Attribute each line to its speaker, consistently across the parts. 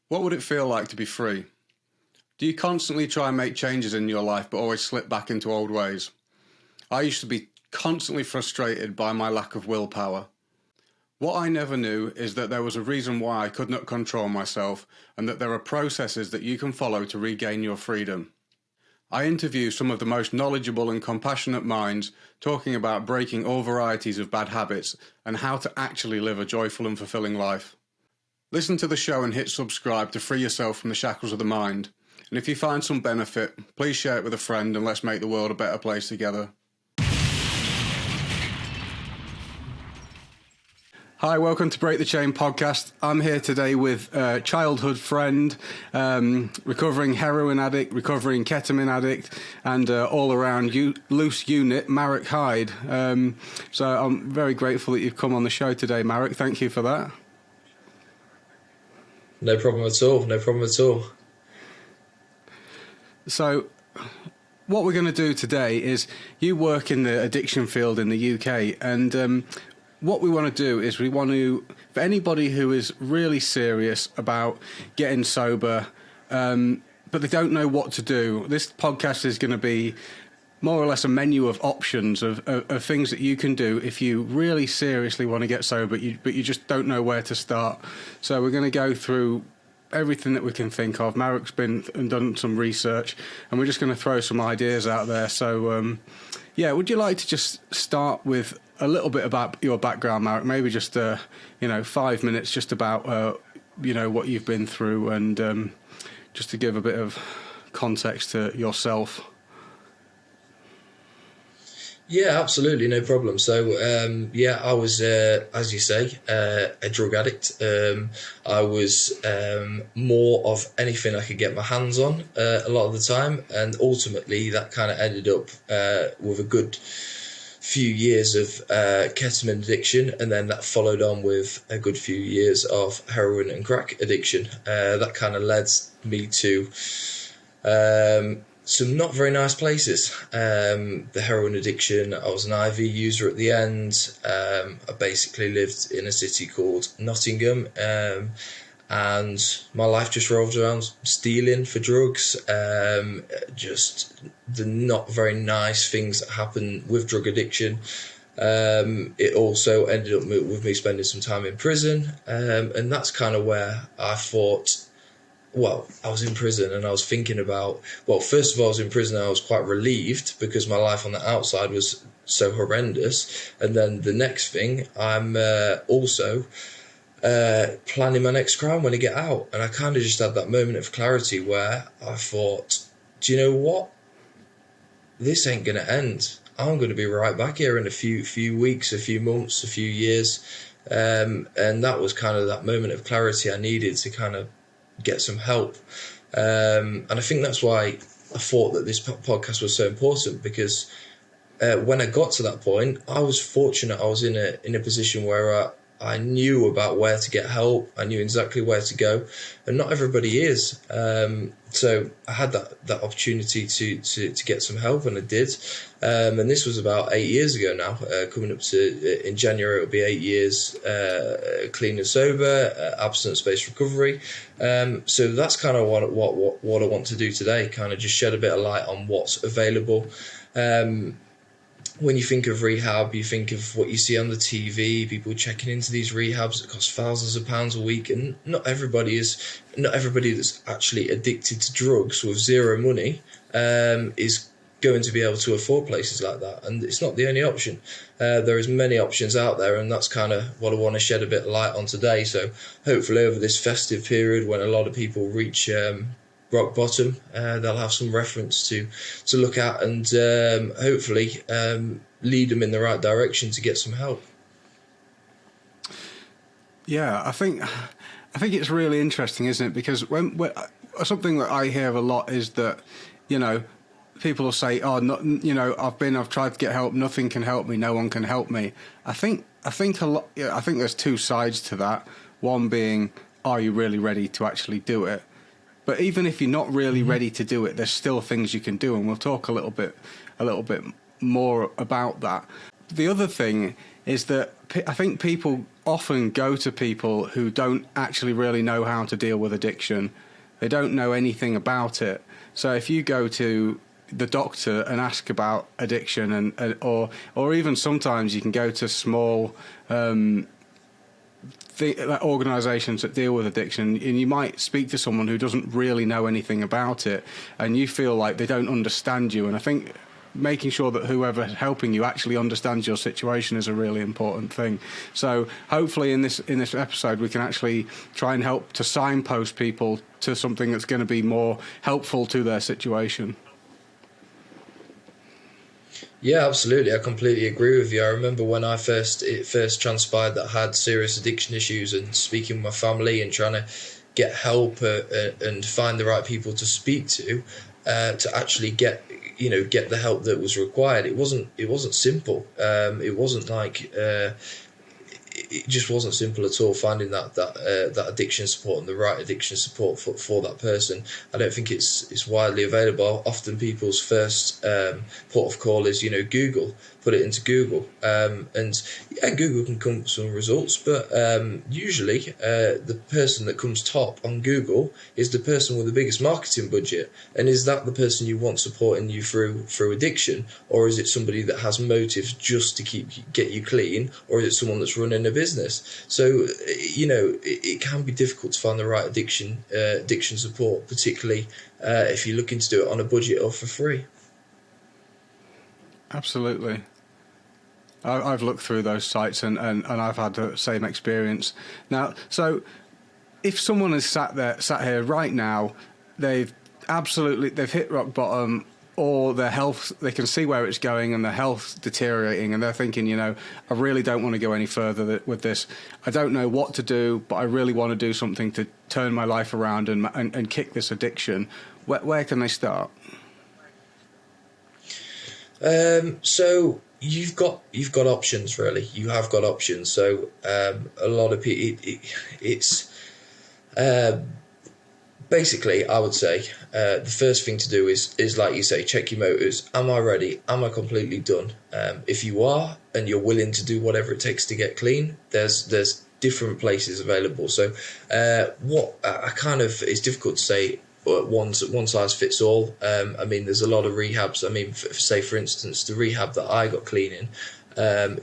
Speaker 1: What would it feel like to be free? Do you constantly try and make changes in your life but always slip back into old ways? I used to be constantly frustrated by my lack of willpower. What I never knew is that there was a reason why I could not control myself, and that there are processes that you can follow to regain your freedom. I interview some of the most knowledgeable and compassionate minds talking about breaking all varieties of bad habits and how to actually live a joyful and fulfilling life. Listen to the show and hit subscribe to free yourself from the shackles of the mind. And if you find some benefit, please share it with a friend and let's make the world a better place together. Hi, welcome to Break the Chain podcast. I'm here today with a childhood friend, recovering heroin addict, recovering ketamine addict, and all-around loose unit, Marek Hyde. So I'm very grateful that you've come on the show today, Marek. Thank you for that.
Speaker 2: No problem at all. No problem at all.
Speaker 1: So what we're going to do today is, you work in the addiction field in the UK, and what we want to do is we want to, for anybody who is really serious about getting sober, but they don't know what to do, this podcast is going to be more or less a menu of options of things that you can do if you really seriously want to get sober, but you just don't know where to start. So we're going to go through everything that we can think of. Marek's been and done some research, and we're just going to throw some ideas out there. So, would you like to just start with a little bit about your background, Marek? Maybe just 5 minutes, just about what you've been through, and just to give a bit of context to yourself.
Speaker 2: Yeah, absolutely, no problem. So, I was, as you say, a drug addict. I was more of anything I could get my hands on a lot of the time, and ultimately that kind of ended up with a good few years of ketamine addiction, and then that followed on with a good few years of heroin and crack addiction. That kind of led me to some not very nice places. The heroin addiction, I was an IV user at the end. I basically lived in a city called Nottingham, and my life just revolved around stealing for drugs, just the not very nice things that happen with drug addiction. It also ended up with me spending some time in prison, and that's kind of where I thought, well, I was in prison and I was thinking about, first of all, I was in prison and I was quite relieved because my life on the outside was so horrendous. And then the next thing, I'm also planning my next crime when I get out. And I kind of just had that moment of clarity where I thought, do you know what? This ain't going to end. I'm going to be right back here in a few weeks, a few months, a few years. And that was kind of that moment of clarity I needed to kind of get some help, and I think that's why I thought that this podcast was so important, because when I got to that point, I was fortunate. I was in a position where I knew about where to get help. I knew exactly where to go, and not everybody is. So I had that opportunity to get some help, and I did. And this was about 8 years ago now. Coming up to in January, it'll be 8 years clean and sober, abstinence-based recovery. So that's kind of what I want to do today. Kind of just shed a bit of light on what's available. When you think of rehab, you think of what you see on the TV, people checking into these rehabs that cost thousands of pounds a week, and not everybody that's actually addicted to drugs with zero money is going to be able to afford places like that. And it's not the only option. There is many options out there, and that's kind of what I want to shed a bit of light on today. So hopefully over this festive period, when a lot of people reach rock bottom, they'll have some reference to look at, and hopefully lead them in the right direction to get some help.
Speaker 1: Yeah, I think it's really interesting, isn't it? Because when something that I hear a lot is that, people will say, I've tried to get help, nothing can help me, no one can help me. I think a lot. I think there's two sides to that. One being, are you really ready to actually do it? But even if you're not really ready to do it, there's still things you can do, and we'll talk a little bit more about that. The other thing is that I think people often go to people who don't actually really know how to deal with addiction. They don't know anything about it. So if you go to the doctor and ask about addiction, or even sometimes you can go to small organisations that deal with addiction, and you might speak to someone who doesn't really know anything about it, and you feel like they don't understand you. And I think making sure that whoever's helping you actually understands your situation is a really important thing. So hopefully in this episode we can actually try and help to signpost people to something that's going to be more helpful to their situation.
Speaker 2: Yeah, absolutely. I completely agree with you. I remember when it first transpired that I had serious addiction issues, and speaking with my family and trying to get help and find the right people to speak to actually get the help that was required. It wasn't simple. It wasn't like it just wasn't simple at all finding that addiction support and the right addiction support for that person. I don't think it's widely available. Often people's first port of call is Google. Put it into Google, and Google can come with some results, but usually the person that comes top on Google is the person with the biggest marketing budget. And is that the person you want supporting you through addiction, or is it somebody that has motives just to get you clean, or is it someone that's running a business? So it can be difficult to find the right addiction support, particularly if you're looking to do it on a budget or for free.
Speaker 1: Absolutely. I've looked through those sites and I've had the same experience. Now, so if someone is sat here right now, they've hit rock bottom, or their health, they can see where it's going and their health's deteriorating, and they're thinking, I really don't want to go any further with this. I don't know what to do, but I really want to do something to turn my life around and kick this addiction. Where can they start?
Speaker 2: So you've got options, really. You have got options. So a lot of people, it's basically, I would say the first thing to do is like you say, check your motives. Am I ready? Am I completely done? If you are, and you're willing to do whatever it takes to get clean, there's different places available. So it's difficult to say one size fits all. I mean, there's a lot of rehabs. I mean, say for instance, the rehab that I got clean in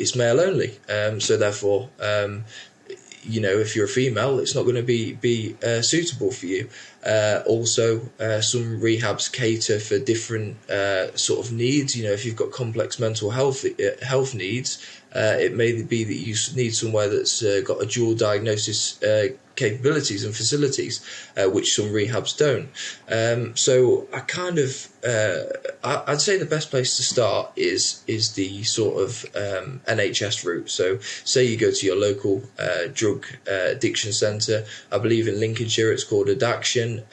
Speaker 2: is male only. So therefore, if you're a female, it's not going to be suitable for you. Also, some rehabs cater for different sort of needs. If you've got complex mental health needs, it may be that you need somewhere that's got a dual diagnosis capabilities and facilities, which some rehabs don't. So I'd say the best place to start is the sort of NHS route. So say you go to your local drug addiction centre. I believe in Lincolnshire it's called Addiction.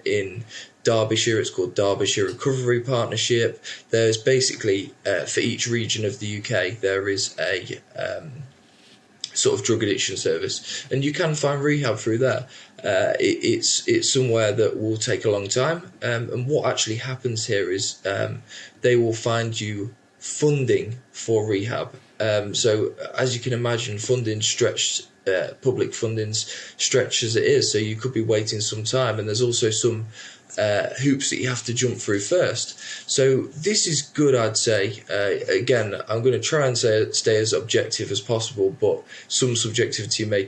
Speaker 2: In Derbyshire it's called Derbyshire Recovery Partnership. There's basically for each region of the UK there is a sort of drug addiction service, and you can find rehab through there. It's somewhere that will take a long time, and what actually happens here is they will find you funding for rehab. So as you can imagine, funding stretched, public funding's stretched as it is, so you could be waiting some time, and there's also some hoops that you have to jump through first. So this is good, I'd say. Again, I'm going to try and stay as objective as possible, but some subjectivity may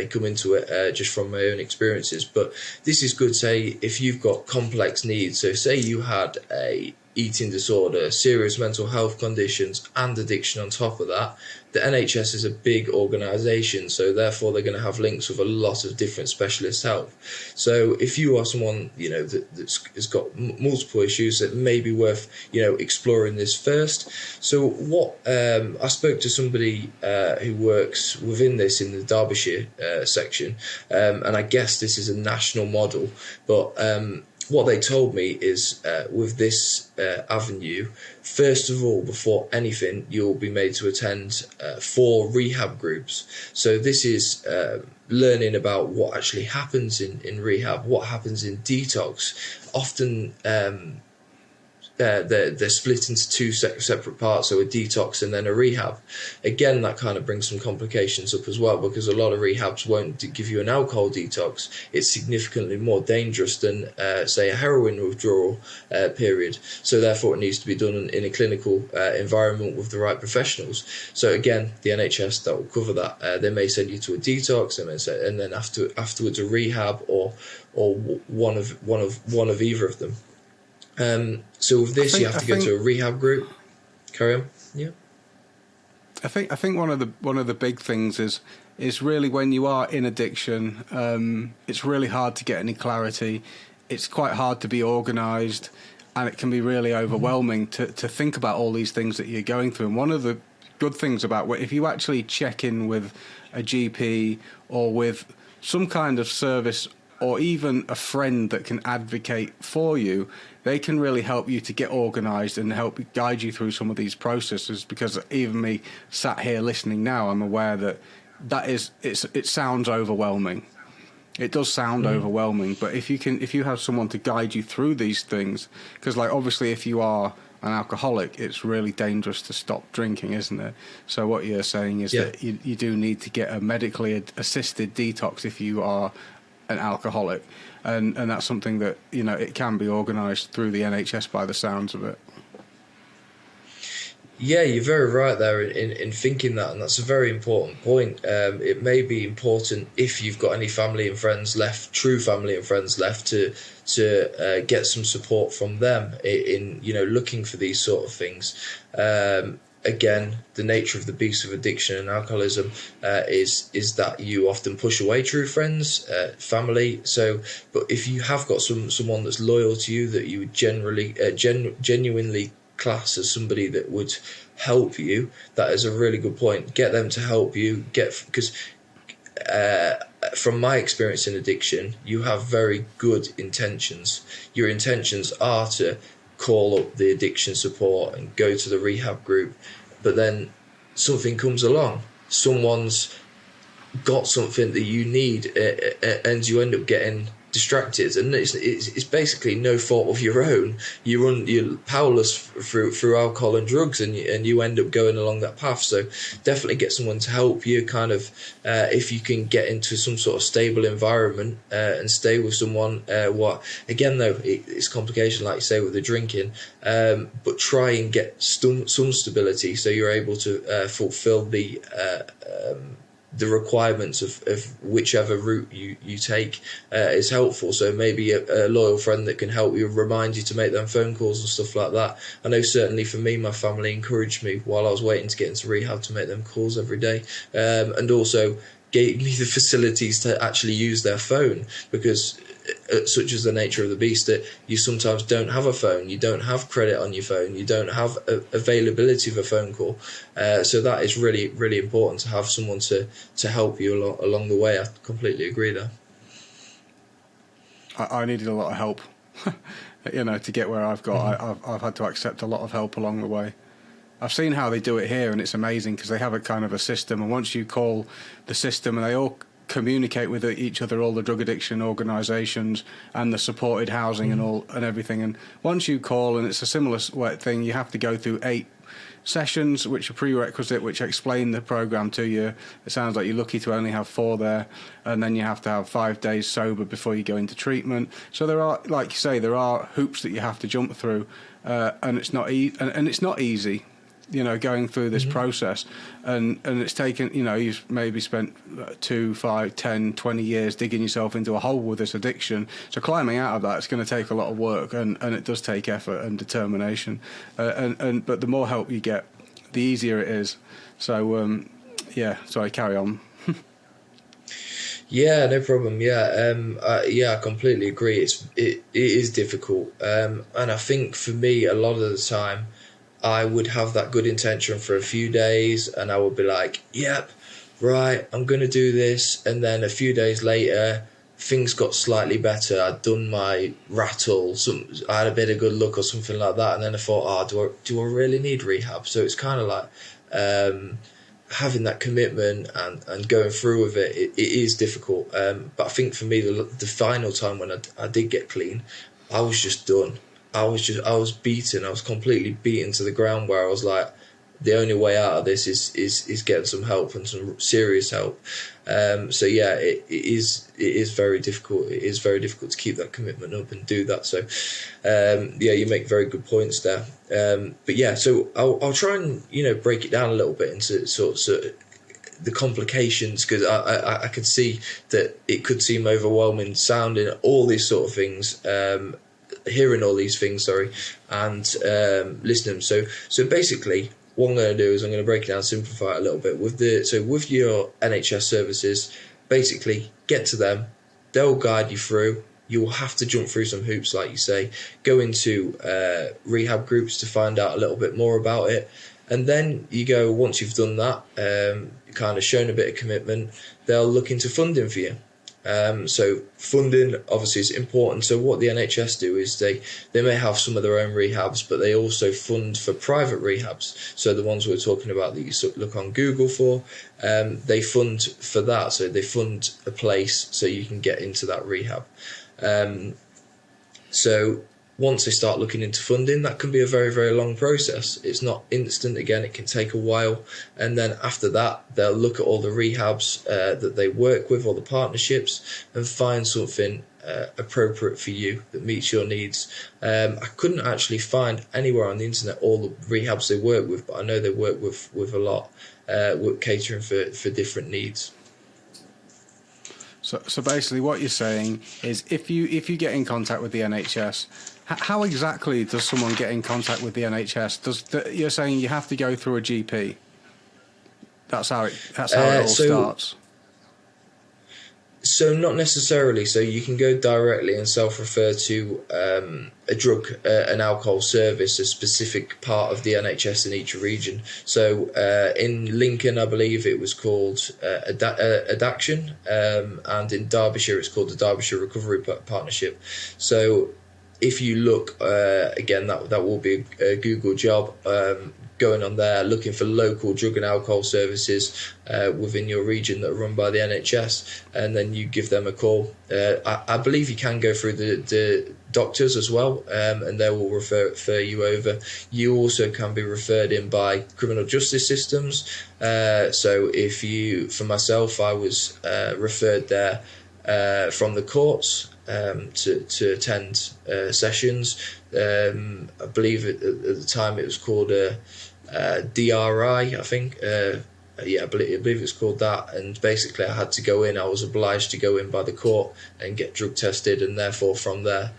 Speaker 2: come into it just from my own experiences. But this is good, say, if you've got complex needs. So say you had a eating disorder, serious mental health conditions, and addiction on top of that. The NHS is a big organisation, so therefore they're going to have links with a lot of different specialist help. So if you are someone that's got multiple issues, that may be worth exploring this first. So what I spoke to somebody who works within this in the Derbyshire section, and I guess this is a national model, but what they told me is with this avenue, first of all, before anything, you'll be made to attend 4 rehab groups. So this is learning about what actually happens in rehab, what happens in detox. Often they're split into two separate parts, so a detox and then a rehab. Again, that kind of brings some complications up as well, because a lot of rehabs won't give you an alcohol detox. It's significantly more dangerous than, say, a heroin withdrawal period. So therefore, it needs to be done in a clinical environment with the right professionals. So again, the NHS, that will cover that. They may send you to a detox, and then afterwards a rehab, or one of either of them. So with this, you have to go to a rehab group. Carry on. Yeah.
Speaker 1: I think one of the big things is really when you are in addiction, it's really hard to get any clarity. It's quite hard to be organised, and it can be really overwhelming to think about all these things that you're going through. And one of the good things about if you actually check in with a GP or with some kind of service, or even a friend that can advocate for you, they can really help you to get organised and help guide you through some of these processes. Because even me sat here listening now, I'm aware that it sounds overwhelming. It does sound overwhelming, but if you have someone to guide you through these things, because like obviously if you are an alcoholic, it's really dangerous to stop drinking, isn't it? So what you're saying is that you do need to get a medically assisted detox if you are an alcoholic, and that's something that it can be organised through the NHS by the sounds of it.
Speaker 2: Yeah, you're very right there in thinking that, and that's a very important point. It may be important if you've got any family and friends left, true family and friends left, to get some support from them in looking for these sort of things. Again, the nature of the beast of addiction and alcoholism is that you often push away true friends, family. So, but if you have got someone that's loyal to you, that you would genuinely class as somebody that would help you, that is a really good point. Get them to help you. Because from my experience in addiction, you have very good intentions. Your intentions are to call up the addiction support and go to the rehab group, but then something comes along, someone's got something that you need, and you end up getting distracted, and it's basically no fault of your own. You're powerless through alcohol and drugs, and you end up going along that path. So definitely get someone to help you, kind of if you can get into some sort of stable environment and stay with someone. Again though, it's complication, like you say, with the drinking, but try and get some stability, so you're able to fulfill the requirements of whichever route you take is helpful. So maybe a loyal friend that can help you, remind you to make them phone calls and stuff like that. I know certainly for me, my family encouraged me while I was waiting to get into rehab to make them calls every day, and also gave me the facilities to actually use their phone, because such is the nature of the beast that you sometimes don't have a phone, you don't have credit on your phone, you don't have availability of a phone call. So that is really, really important to have someone to help you along the way. I completely agree there.
Speaker 1: I needed a lot of help, to get where I've got. I've had to accept a lot of help along the way. I've seen how they do it here, and it's amazing because they have a kind of a system, and once you call the system, and they all communicate with each other, all the drug addiction organisations and the supported housing and everything. And once you call, and it's a similar thing, you have to go through 8 sessions, which are prerequisite, which explain the programme to you. It sounds like you're lucky to only have 4 there, and then you have to have 5 days sober before you go into treatment. So there are, like you say, there are hoops that you have to jump through, and it's not and it's not easy. Going through this process, and it's taken, you've maybe spent 2, 5, 10, 20 years digging yourself into a hole with this addiction. So climbing out of that, it's going to take a lot of work, and it does take effort and determination. But the more help you get, the easier it is. So, sorry, carry on.
Speaker 2: Yeah, no problem. I completely agree. It is difficult, and I think for me, a lot of the time, I would have that good intention for a few days, and I would be like, yep, right, I'm going to do this. And then a few days later, things got slightly better. I'd done my rattle, I had a bit of good luck or something like that. And then I thought, do I really need rehab? So it's kind of like having that commitment and going through with it. It is difficult. But I think for me, the final time when I did get clean, I was just done. I was beaten. I was completely beaten to the ground, where I was like, the only way out of this is getting some help, and some serious help. So yeah, it is very difficult. It is very difficult to keep that commitment up and do that. So yeah, you make very good points there. But yeah, so I'll try and break it down a little bit into sort of the complications, because I could see that it could seem overwhelming, sounding all these sort of things, hearing all these things, sorry, and listening. So basically, what I'm going to do is I'm going to break it down, simplify it a little bit. With your NHS services, basically get to them. They'll guide you through. You will have to jump through some hoops, like you say, go into rehab groups to find out a little bit more about it. And then you go, once you've done that, kind of shown a bit of commitment, they'll look into funding for you. So funding obviously is important. So what the NHS do is they may have some of their own rehabs, but they also fund for private rehabs. So the ones we're talking about that you look on Google for, they fund for that. So they fund a place so you can get into that rehab. So once they start looking into funding, that can be a very, very long process. It's not instant. Again, it can take a while. And then after that, they'll look at all the rehabs that they work with, all the partnerships, and find something appropriate for you that meets your needs. I couldn't actually find anywhere on the internet all the rehabs they work with, but I know they work with a lot, catering for different needs.
Speaker 1: So basically, what you're saying is, if you get in contact with the NHS, how exactly does someone get in contact with the NHS? You're saying you have to go through a GP? That's how it all starts.
Speaker 2: So not necessarily. So you can go directly and self-refer to a drug and alcohol service, a specific part of the NHS in each region. So in Lincoln, I believe it was called Addiction, and in Derbyshire it's called the Derbyshire Recovery Partnership. So if you look, again, that will be a Google job, going on there, looking for local drug and alcohol services within your region that are run by the NHS, and then you give them a call. I believe you can go through the doctors as well, and they will refer you over. You also can be referred in by criminal justice systems. So for myself, I was referred there from the courts to attend sessions. I believe at the time it was called DRI, I think. I believe it's called that. And basically, I had to go in. I was obliged to go in by the court and get drug tested, and therefore from there.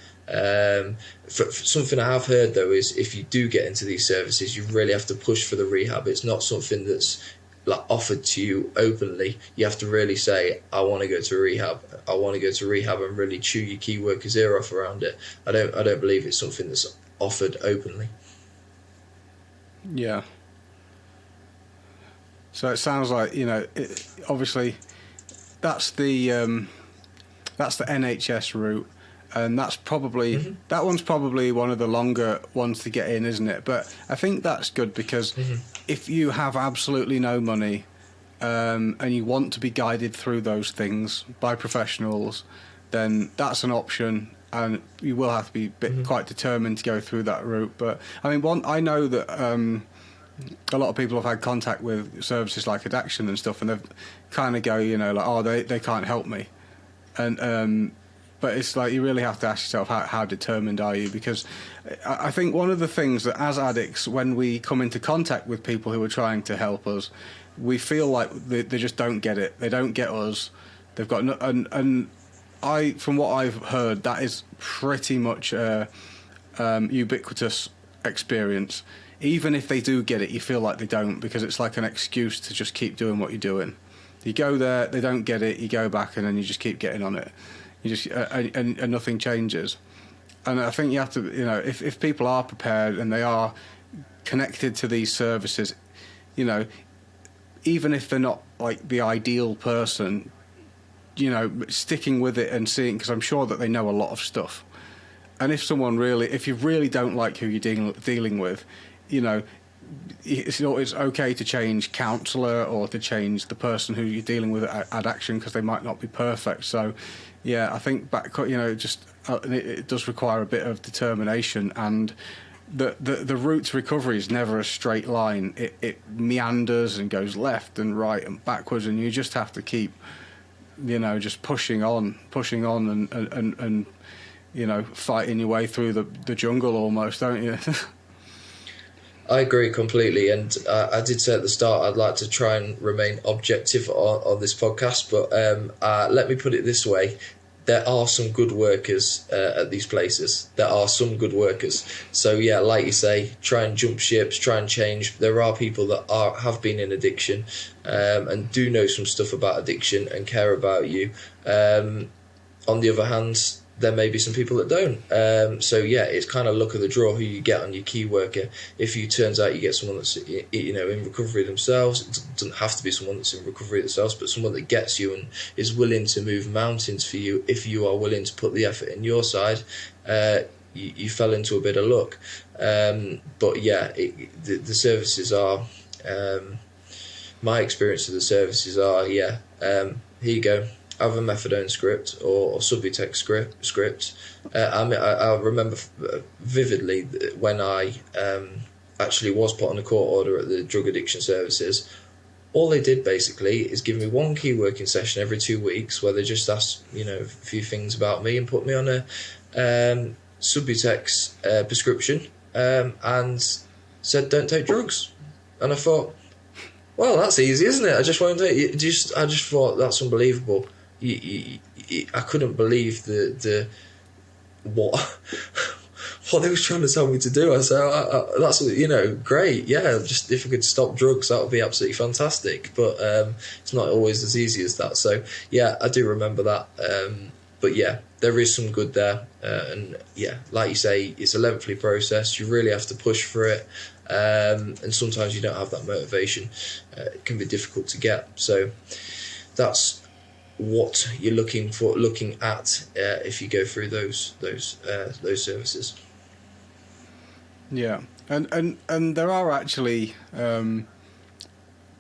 Speaker 2: For something I have heard though is, if you do get into these services, you really have to push for the rehab. It's not something that's like offered to you openly. You have to really say, I want to go to rehab. I want to go to rehab, and really chew your key worker's ear off around it. I don't believe it's something that's offered openly.
Speaker 1: Yeah. So it sounds like, obviously that's the NHS route, and that's probably that one's probably one of the longer ones to get in, isn't it? But I think that's good, because if you have absolutely no money, and you want to be guided through those things by professionals, then that's an option, and you will have to be quite determined to go through that route. But I mean, I know that a lot of people have had contact with services like Addiction and stuff, and they kind of go, they can't help me, and but it's like, you really have to ask yourself, how determined are you? Because I think one of the things that, as addicts, when we come into contact with people who are trying to help us, we feel like they just don't get it. They don't get us. They've got from what I've heard, that is pretty much a ubiquitous experience. Even if they do get it, you feel like they don't, because it's like an excuse to just keep doing what you're doing. You go there, they don't get it, you go back, and then you just keep getting on it. You just and nothing changes. And I think you have to, if people are prepared and they are connected to these services, even if they're not like the ideal person, sticking with it and seeing, because I'm sure that they know a lot of stuff. And if you really don't like who you're dealing with, it's okay to change counsellor, or to change the person who you're dealing with at Action, because they might not be perfect. So, Yeah, I think just it does require a bit of determination, and the route to recovery is never a straight line. It meanders and goes left and right and backwards, and you just have to keep, just pushing on, and fighting your way through the jungle almost, don't you?
Speaker 2: I agree completely, and I did say at the start I'd like to try and remain objective on this podcast, but let me put it this way. There are some good workers at these places. There are some good workers. So yeah, like you say, try and jump ships, try and change. There are people that have been in addiction and do know some stuff about addiction and care about you. On the other hand, there may be some people that don't. So yeah, it's kind of luck of the draw who you get on your key worker. If you turns out you get someone that's in recovery themselves, it doesn't have to be someone that's in recovery themselves, but someone that gets you and is willing to move mountains for you. If you are willing to put the effort in your side, you fell into a bit of luck. But yeah, the services are. My experience of the services are here you go. Have a methadone script or Subutex script. I remember vividly when I actually was put on a court order at the drug addiction services. All they did basically is give me one key working session every 2 weeks where they just asked a few things about me and put me on a Subutex prescription and said don't take drugs. And I thought, well, that's easy, isn't it? I just won't take it. I just thought that's unbelievable. I couldn't believe the what they was trying to tell me to do. I said, that's great. Yeah, just if I could stop drugs, that would be absolutely fantastic. But it's not always as easy as that. So yeah, I do remember that. But yeah, there is some good there. And yeah, like you say, it's a lengthy process. You really have to push for it. And sometimes you don't have that motivation. It can be difficult to get. So that's what you're looking at if you go through those services.
Speaker 1: Yeah, and there are actually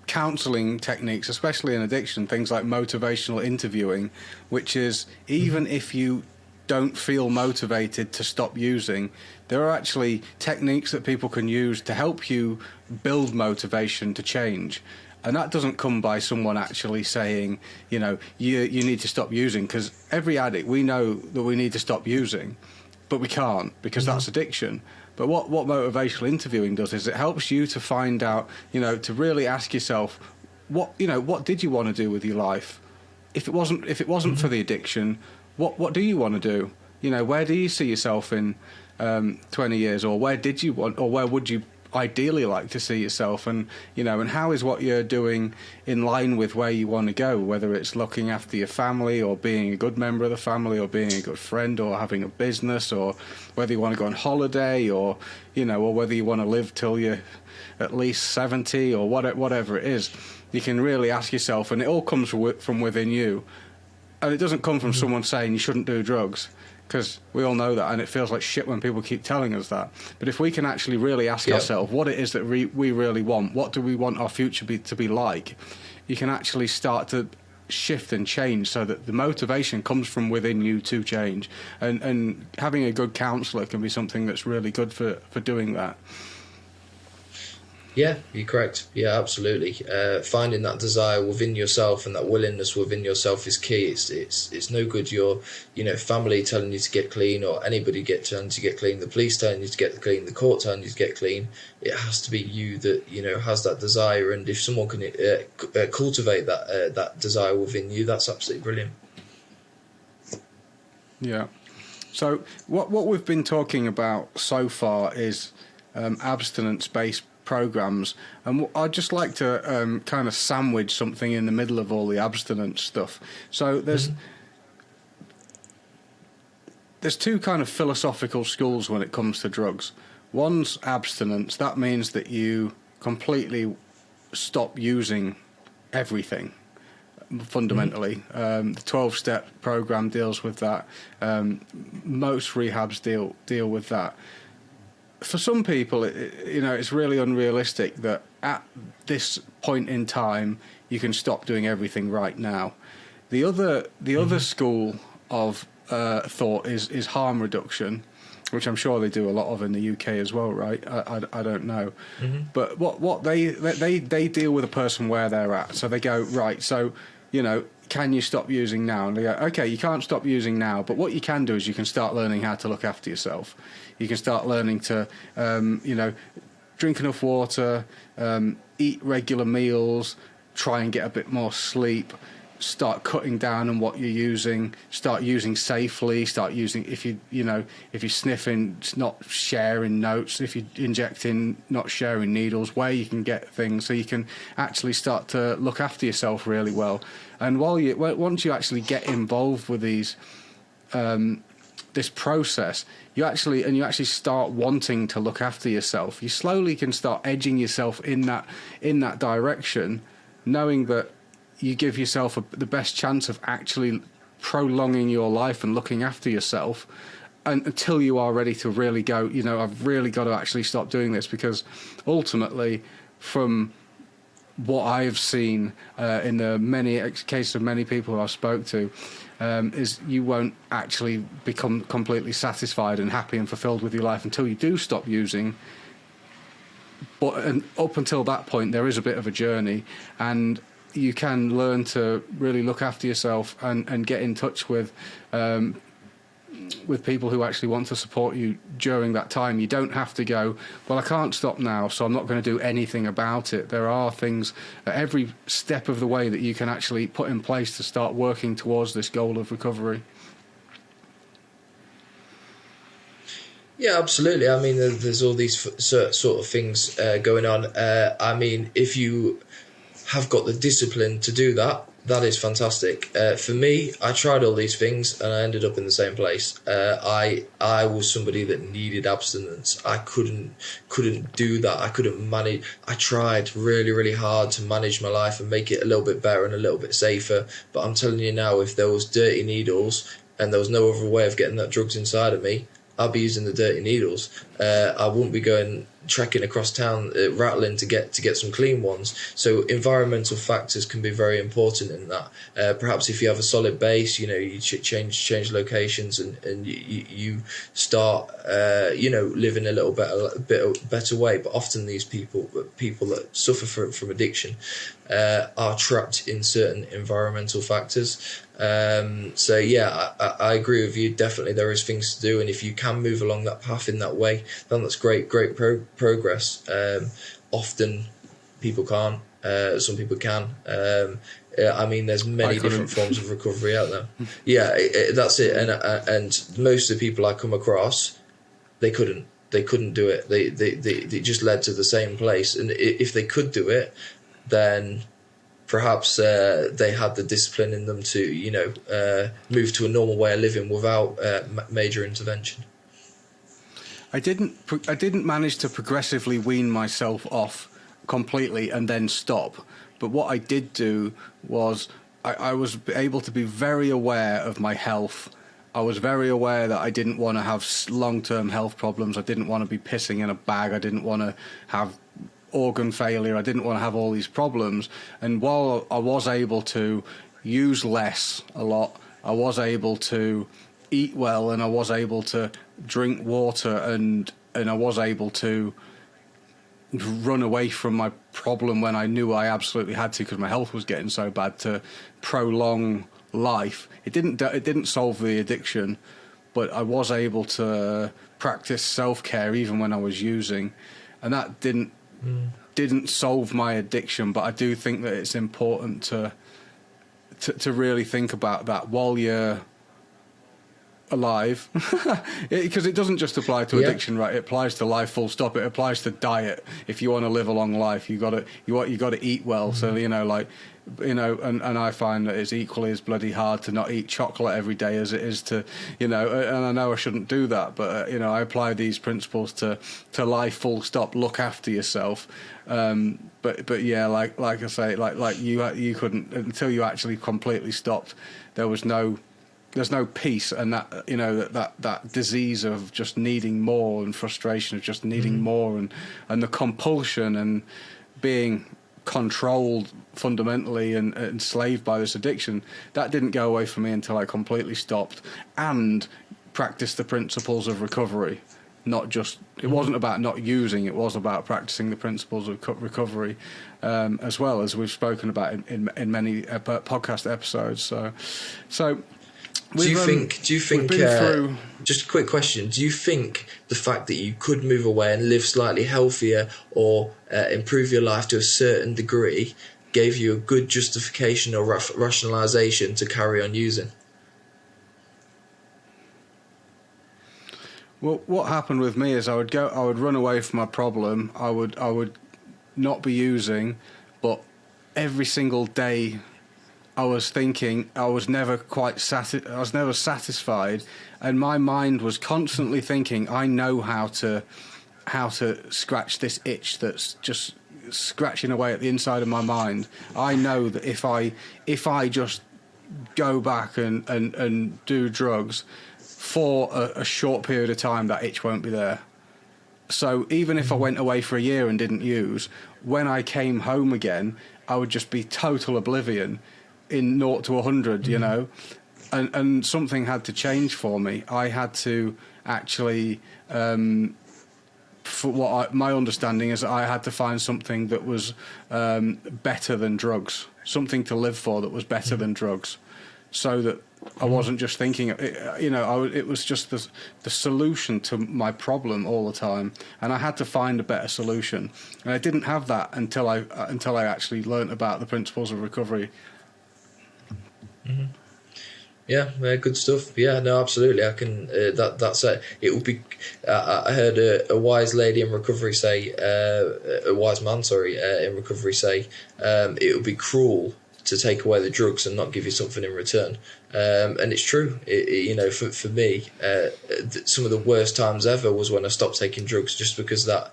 Speaker 1: counselling techniques, especially in addiction, things like motivational interviewing, which is even if you don't feel motivated to stop using, there are actually techniques that people can use to help you build motivation to change. And that doesn't come by someone actually saying, you need to stop using, because every addict, we know that we need to stop using, but we can't because that's addiction. But what motivational interviewing does is it helps you to find out, to really ask yourself, what did you want to do with your life? If it wasn't for the addiction, what do you want to do? Where do you see yourself in 20 years, or where did you want, or where would you ideally like to see yourself, and and how is what you're doing in line with where you want to go, whether it's looking after your family or being a good member of the family or being a good friend or having a business, or whether you want to go on holiday, or or whether you want to live till you're at least 70 or whatever it is. You can really ask yourself, and it all comes from within you, and it doesn't come from someone saying you shouldn't do drugs, because we all know that, and it feels like shit when people keep telling us that. But if we can actually really ask ourselves what it is that we really want, what do we want our future to be like, you can actually start to shift and change so that the motivation comes from within you to change. And having a good counsellor can be something that's really good for doing that.
Speaker 2: Yeah, you're correct. Yeah, absolutely. Finding that desire within yourself and that willingness within yourself is key. It's no good your family telling you to get clean, or anybody telling you to get clean, the police telling you to get clean, the court telling you to get clean. It has to be you that has that desire, and if someone can cultivate that desire within you, that's absolutely brilliant. Yeah.
Speaker 1: So what we've been talking about so far is abstinence-based programs, and I'd just like to kind of sandwich something in the middle of all the abstinence stuff. So there's two kind of philosophical schools when it comes to drugs. One's abstinence. That means that you completely stop using everything, fundamentally. The 12-step program deals with that. Most rehabs deal with that. For some people, it's really unrealistic that at this point in time you can stop doing everything right now. The other school of thought is harm reduction, which I'm sure they do a lot of in the UK as well, right? I don't know.
Speaker 2: Mm-hmm.
Speaker 1: But what they deal with a person where they're at. So they go, right, so, you know, can you stop using now? And they go, okay, you can't stop using now, but what you can do is you can start learning how to look after yourself. You can start learning to, you know, drink enough water, eat regular meals, try and get a bit more sleep, start cutting down on what you're using, start using safely, start using, if you're sniffing, not sharing notes, if you're injecting, not sharing needles, where you can get things, so you can actually start to look after yourself really well. And once you actually get involved with these, this process, you actually start wanting to look after yourself. You slowly can start edging yourself in that direction, knowing that you give yourself the best chance of actually prolonging your life and looking after yourself, and until you are ready to really go, you know, I've really got to actually stop doing this, because ultimately, from what I've seen in the many cases of many people who I've spoke to, is you won't actually become completely satisfied and happy and fulfilled with your life until you do stop using. But up until that point, there is a bit of a journey, and you can learn to really look after yourself and get in touch with people who actually want to support you during that time. You don't have to go, well, I can't stop now, so I'm not going to do anything about it. There are things at every step of the way that you can actually put in place to start working towards this goal of recovery.
Speaker 2: Yeah, absolutely. I mean, there's all these sort of things going on. I mean, if you have got the discipline to do that, that is fantastic. For me, I tried all these things and I ended up in the same place. I was somebody that needed abstinence. I couldn't do that. I couldn't manage. I tried really, really hard to manage my life and make it a little bit better and a little bit safer. But I'm telling you now, if there was dirty needles and there was no other way of getting that drugs inside of me, I'll be using the dirty needles. I wouldn't be going trekking across town, rattling to get some clean ones. So environmental factors can be very important in that. Perhaps if you have a solid base, you know, you change locations and you start, you know, living a little bit better way. But often these people that suffer from addiction are trapped in certain environmental factors. So yeah, I agree with you. Definitely there is things to do, and if you can move along that path in that way, then that's great progress. Often people can't, some people can. I mean, there's many different forms of recovery out there. Yeah, that's it. And most of the people I come across, they couldn't do it. They just led to the same place. And if they could do it, then perhaps they had the discipline in them to, you know, move to a normal way of living without major intervention.
Speaker 1: I didn't manage to progressively wean myself off completely and then stop. But what I did do was I was able to be very aware of my health. I was very aware that I didn't want to have long-term health problems. I didn't want to be pissing in a bag. I didn't want to have organ failure. I didn't want to have all these problems. And while I was able to use less a lot, I was able to eat well, and I was able to drink water, and I was able to run away from my problem when I knew I absolutely had to, because my health was getting so bad, to prolong life. It didn't solve the addiction, but I was able to practice self-care even when I was using, and that didn't solve my addiction. But I do think that it's important to really think about that while you're alive, because it doesn't just apply to addiction, right? It applies to life full stop. It applies to diet. If you want to live a long life, you got to eat well. So and I find that it's equally as bloody hard to not eat chocolate every day as it is to, and I know I shouldn't do that, but I apply these principles to life full stop. Look after yourself. But yeah, like I say, like you couldn't, until you actually completely stopped. There's no peace, and that disease of just needing more, and frustration of just needing more, and the compulsion and being controlled fundamentally and enslaved by this addiction. That didn't go away from me until I completely stopped and practiced the principles of recovery. Not just, it wasn't about not using, it was about practicing the principles of recovery, as well, as we've spoken about in many podcast episodes. So
Speaker 2: do you think
Speaker 1: through...
Speaker 2: just a quick question, do you think the fact that you could move away and live slightly healthier or improve your life to a certain degree gave you a good justification or rationalization to carry on using?
Speaker 1: Well, what happened with me is I would run away from my problem. I would not be using, but every single day I was thinking I was never satisfied, and my mind was constantly thinking, I know how to scratch this itch that's just scratching away at the inside of my mind. I know that if I just go back and do drugs for a short period of time, that itch won't be there. So even if I went away for a year and didn't use, when I came home again, I would just be total oblivion in 0 to 100, you know, and something had to change for me. I had to actually, for my understanding is, I had to find something that was better than drugs, something to live for that was better than drugs, so that I wasn't just thinking, you know, it was just the solution to my problem all the time, and I had to find a better solution. And I didn't have that until I actually learnt about the principles of recovery.
Speaker 2: Mm-hmm. Yeah, good stuff. Yeah, no, absolutely. I can. That's it. It would be. I heard a wise lady in recovery say, a wise man, sorry, in recovery say, it would be cruel to take away the drugs and not give you something in return. And it's true. You know, for me, some of the worst times ever was when I stopped taking drugs, just because that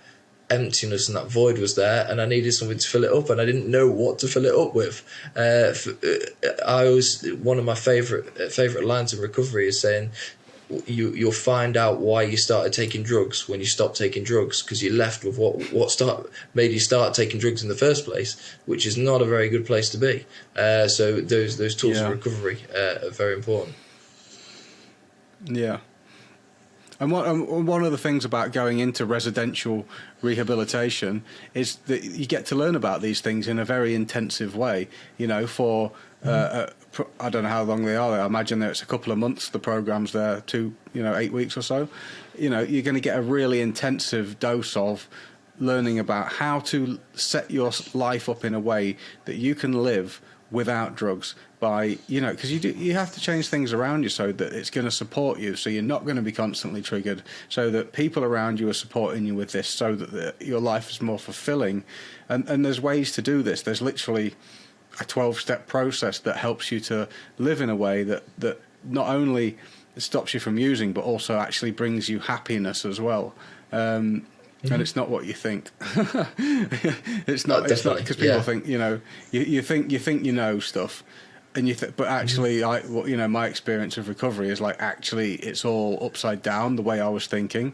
Speaker 2: emptiness and that void was there, and I needed something to fill it up, and I didn't know what to fill it up with. One of my favorite lines in recovery is saying, you'll find out why you started taking drugs when you stopped taking drugs, because you left with what made you start taking drugs in the first place, which is not a very good place to be. So those tools of recovery are very important.
Speaker 1: Yeah. And one of the things about going into residential rehabilitation is that you get to learn about these things in a very intensive way. You know, for I don't know how long they are. I imagine that it's a couple of months. The program's there, 8 weeks or so. You know, you're going to get a really intensive dose of learning about how to set your life up in a way that you can live without drugs, by, you know, because you have to change things around you so that it's going to support you, so you're not going to be constantly triggered, so that people around you are supporting you with this, so that your life is more fulfilling. And there's ways to do this. There's literally a 12-step process that helps you to live in a way that not only stops you from using, but also actually brings you happiness as well. And it's not what you think. It's not. It's not, because people think, you know, you think you know stuff, and but actually, my experience of recovery is like, actually it's all upside down the way I was thinking.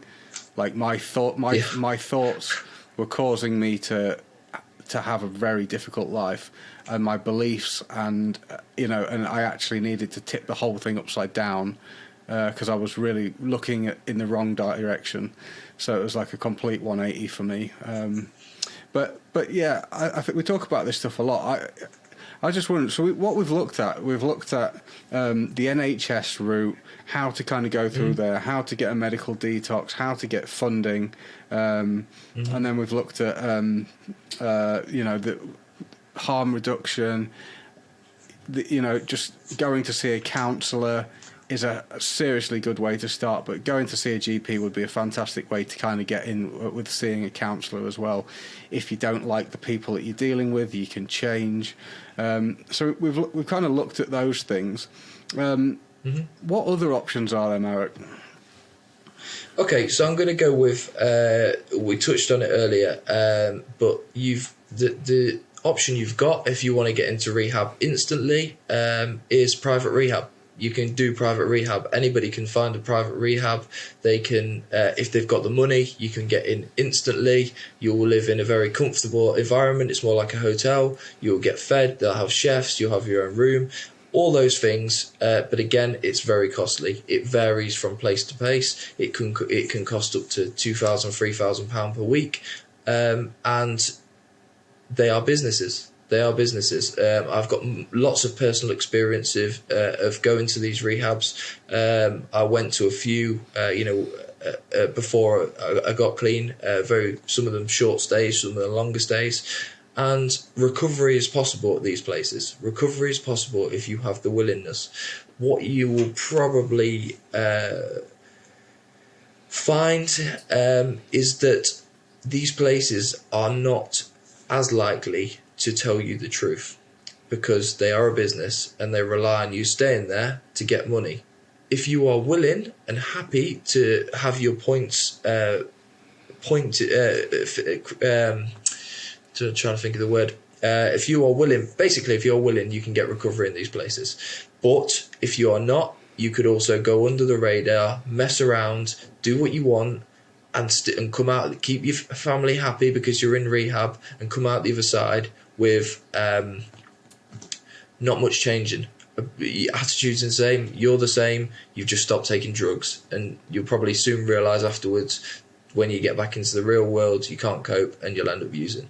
Speaker 1: Like my thoughts were causing me to have a very difficult life, and my beliefs, and and I actually needed to tip the whole thing upside down, because I was really looking in the wrong direction. So it was like a complete 180 for me. But yeah, I think we talk about this stuff a lot. I just wonder, so what we've looked at the NHS route, how to kind of go through there, how to get a medical detox, how to get funding, and then we've looked at the harm reduction. Just going to see a counsellor is a seriously good way to start, but going to see a GP would be a fantastic way to kind of get in with seeing a counsellor as well. If you don't like the people that you're dealing with, you can change. So we've kind of looked at those things. What other options are there, Marek?
Speaker 2: Okay, so I'm going to go with, we touched on it earlier, but the option you've got if you want to get into rehab instantly is private rehab. You can do private rehab. Anybody can find a private rehab. They can, if they've got the money, you can get in instantly. You'll live in a very comfortable environment. It's more like a hotel. You'll get fed. They'll have chefs. You'll have your own room. All those things, but again, it's very costly. It varies from place to place. It can cost up to £2,000, £3,000 per week, and they are businesses. They are businesses. I've got lots of personal experience of going to these rehabs. I went to a few, before I got clean. Some of them short stays, some of them longer stays. And recovery is possible at these places. Recovery is possible if you have the willingness. What you will probably find is that these places are not as likely to tell you the truth, because they are a business and they rely on you staying there to get money. If you are willing and happy to have your points trying to think of the word. If you are willing, you can get recovery in these places. But if you are not, you could also go under the radar, mess around, do what you want, and come out, keep your family happy because you're in rehab, and come out the other side with not much changing. Your attitude's the same, you're the same, you've just stopped taking drugs, and you'll probably soon realise afterwards, when you get back into the real world, you can't cope and you'll end up using.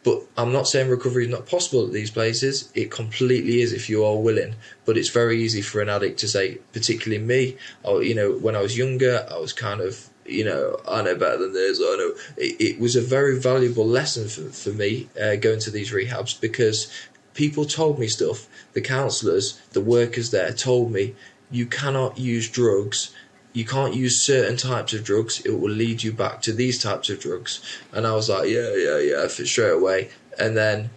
Speaker 2: But I'm not saying recovery is not possible at these places. It completely is if you are willing. But it's very easy for an addict to say, particularly me, when I was younger, I was kind of, I know better than this. I know. It was a very valuable lesson for me going to these rehabs, because people told me stuff. The counsellors, the workers there told me, you cannot use drugs. You can't use certain types of drugs. It will lead you back to these types of drugs. And I was like, yeah, straight away. And then,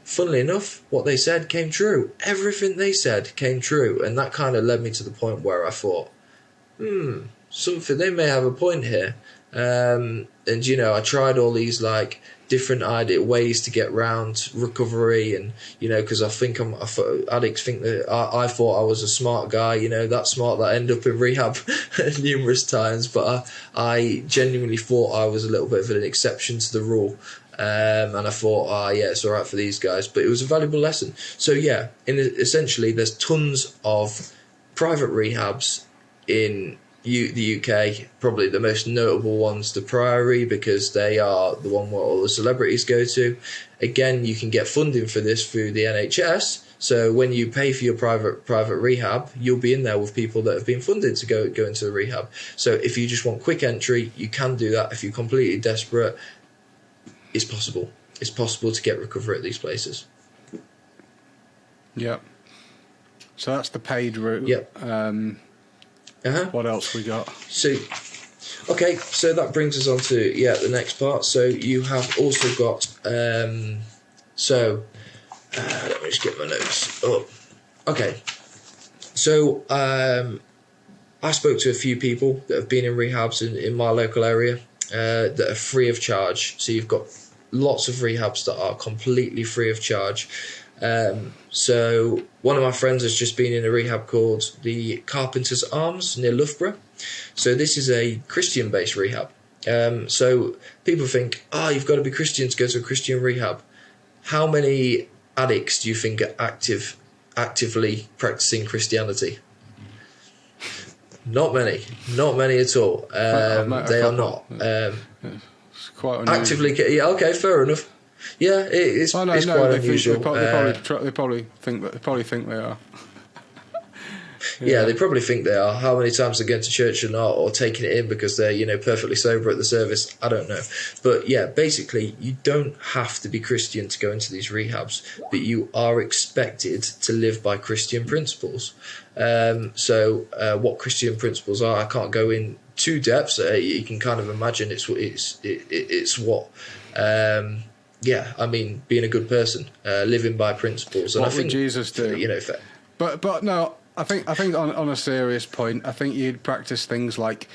Speaker 2: funnily enough, what they said came true. Everything they said came true. And that kind of led me to the point where I thought, something, they may have a point here. And, I tried all these, different ways to get round recovery, and because addicts think that I thought I was a smart guy, that smart that I end up in rehab numerous times, but I genuinely thought I was a little bit of an exception to the rule, and I thought it's all right for these guys, but it was a valuable lesson. So essentially there's tons of private rehabs in the UK. Probably the most notable one's the Priory, because they are the one where all the celebrities go to. Again, you can get funding for this through the NHS. So when you pay for your private rehab, you'll be in there with people that have been funded to go into the rehab. So if you just want quick entry, you can do that. If you're completely desperate, it's possible. It's possible to get recovery at these places.
Speaker 1: Yeah. So that's the paid route.
Speaker 2: Yep.
Speaker 1: What else we got?
Speaker 2: So that brings us on to the next part. So you have also got let me just get my notes up. Okay, so I spoke to a few people that have been in rehabs in my local area that are free of charge. So you've got lots of rehabs that are completely free of charge. So one of my friends has just been in a rehab called the Carpenters Arms near Loughborough. So this is a Christian-based rehab. So people think, you've got to be Christian to go to a Christian rehab. How many addicts do you think are actively practicing Christianity? Not many at all. They are not.
Speaker 1: It's quite unusual.
Speaker 2: Actively, okay, fair enough. Yeah, it's quite unusual.
Speaker 1: They probably think they are.
Speaker 2: Yeah, they probably think they are. How many times they're going to church or not, or taking it in because they're perfectly sober at the service, I don't know. But yeah, basically, you don't have to be Christian to go into these rehabs, but you are expected to live by Christian principles. So what Christian principles are, I can't go in too depth. You can kind of imagine it's what. Being a good person, living by principles. And
Speaker 1: what
Speaker 2: I think
Speaker 1: would Jesus do? But no, I think on a serious point, I think you'd practice things like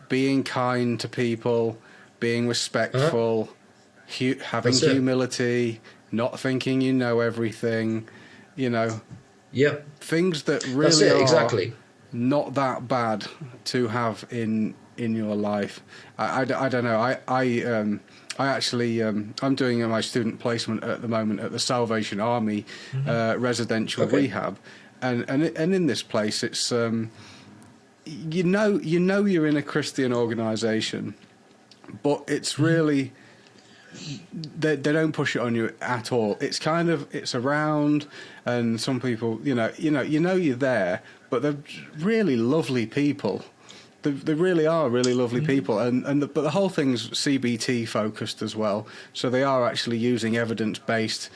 Speaker 1: being kind to people, being respectful, having humility, not thinking you know everything,
Speaker 2: Yeah,
Speaker 1: things that
Speaker 2: that's
Speaker 1: really
Speaker 2: it,
Speaker 1: are
Speaker 2: exactly.
Speaker 1: not that bad to have in your life. I don't know. I actually I'm doing my student placement at the moment at the Salvation Army residential
Speaker 2: Okay.
Speaker 1: rehab, and in this place it's you know you're in a Christian organisation, but it's really they don't push it on you at all. It's kind of it's around, and some people you know you're there, but they're really lovely people. They really are really lovely people, but the whole thing's CBT focused as well. So they are actually using evidence based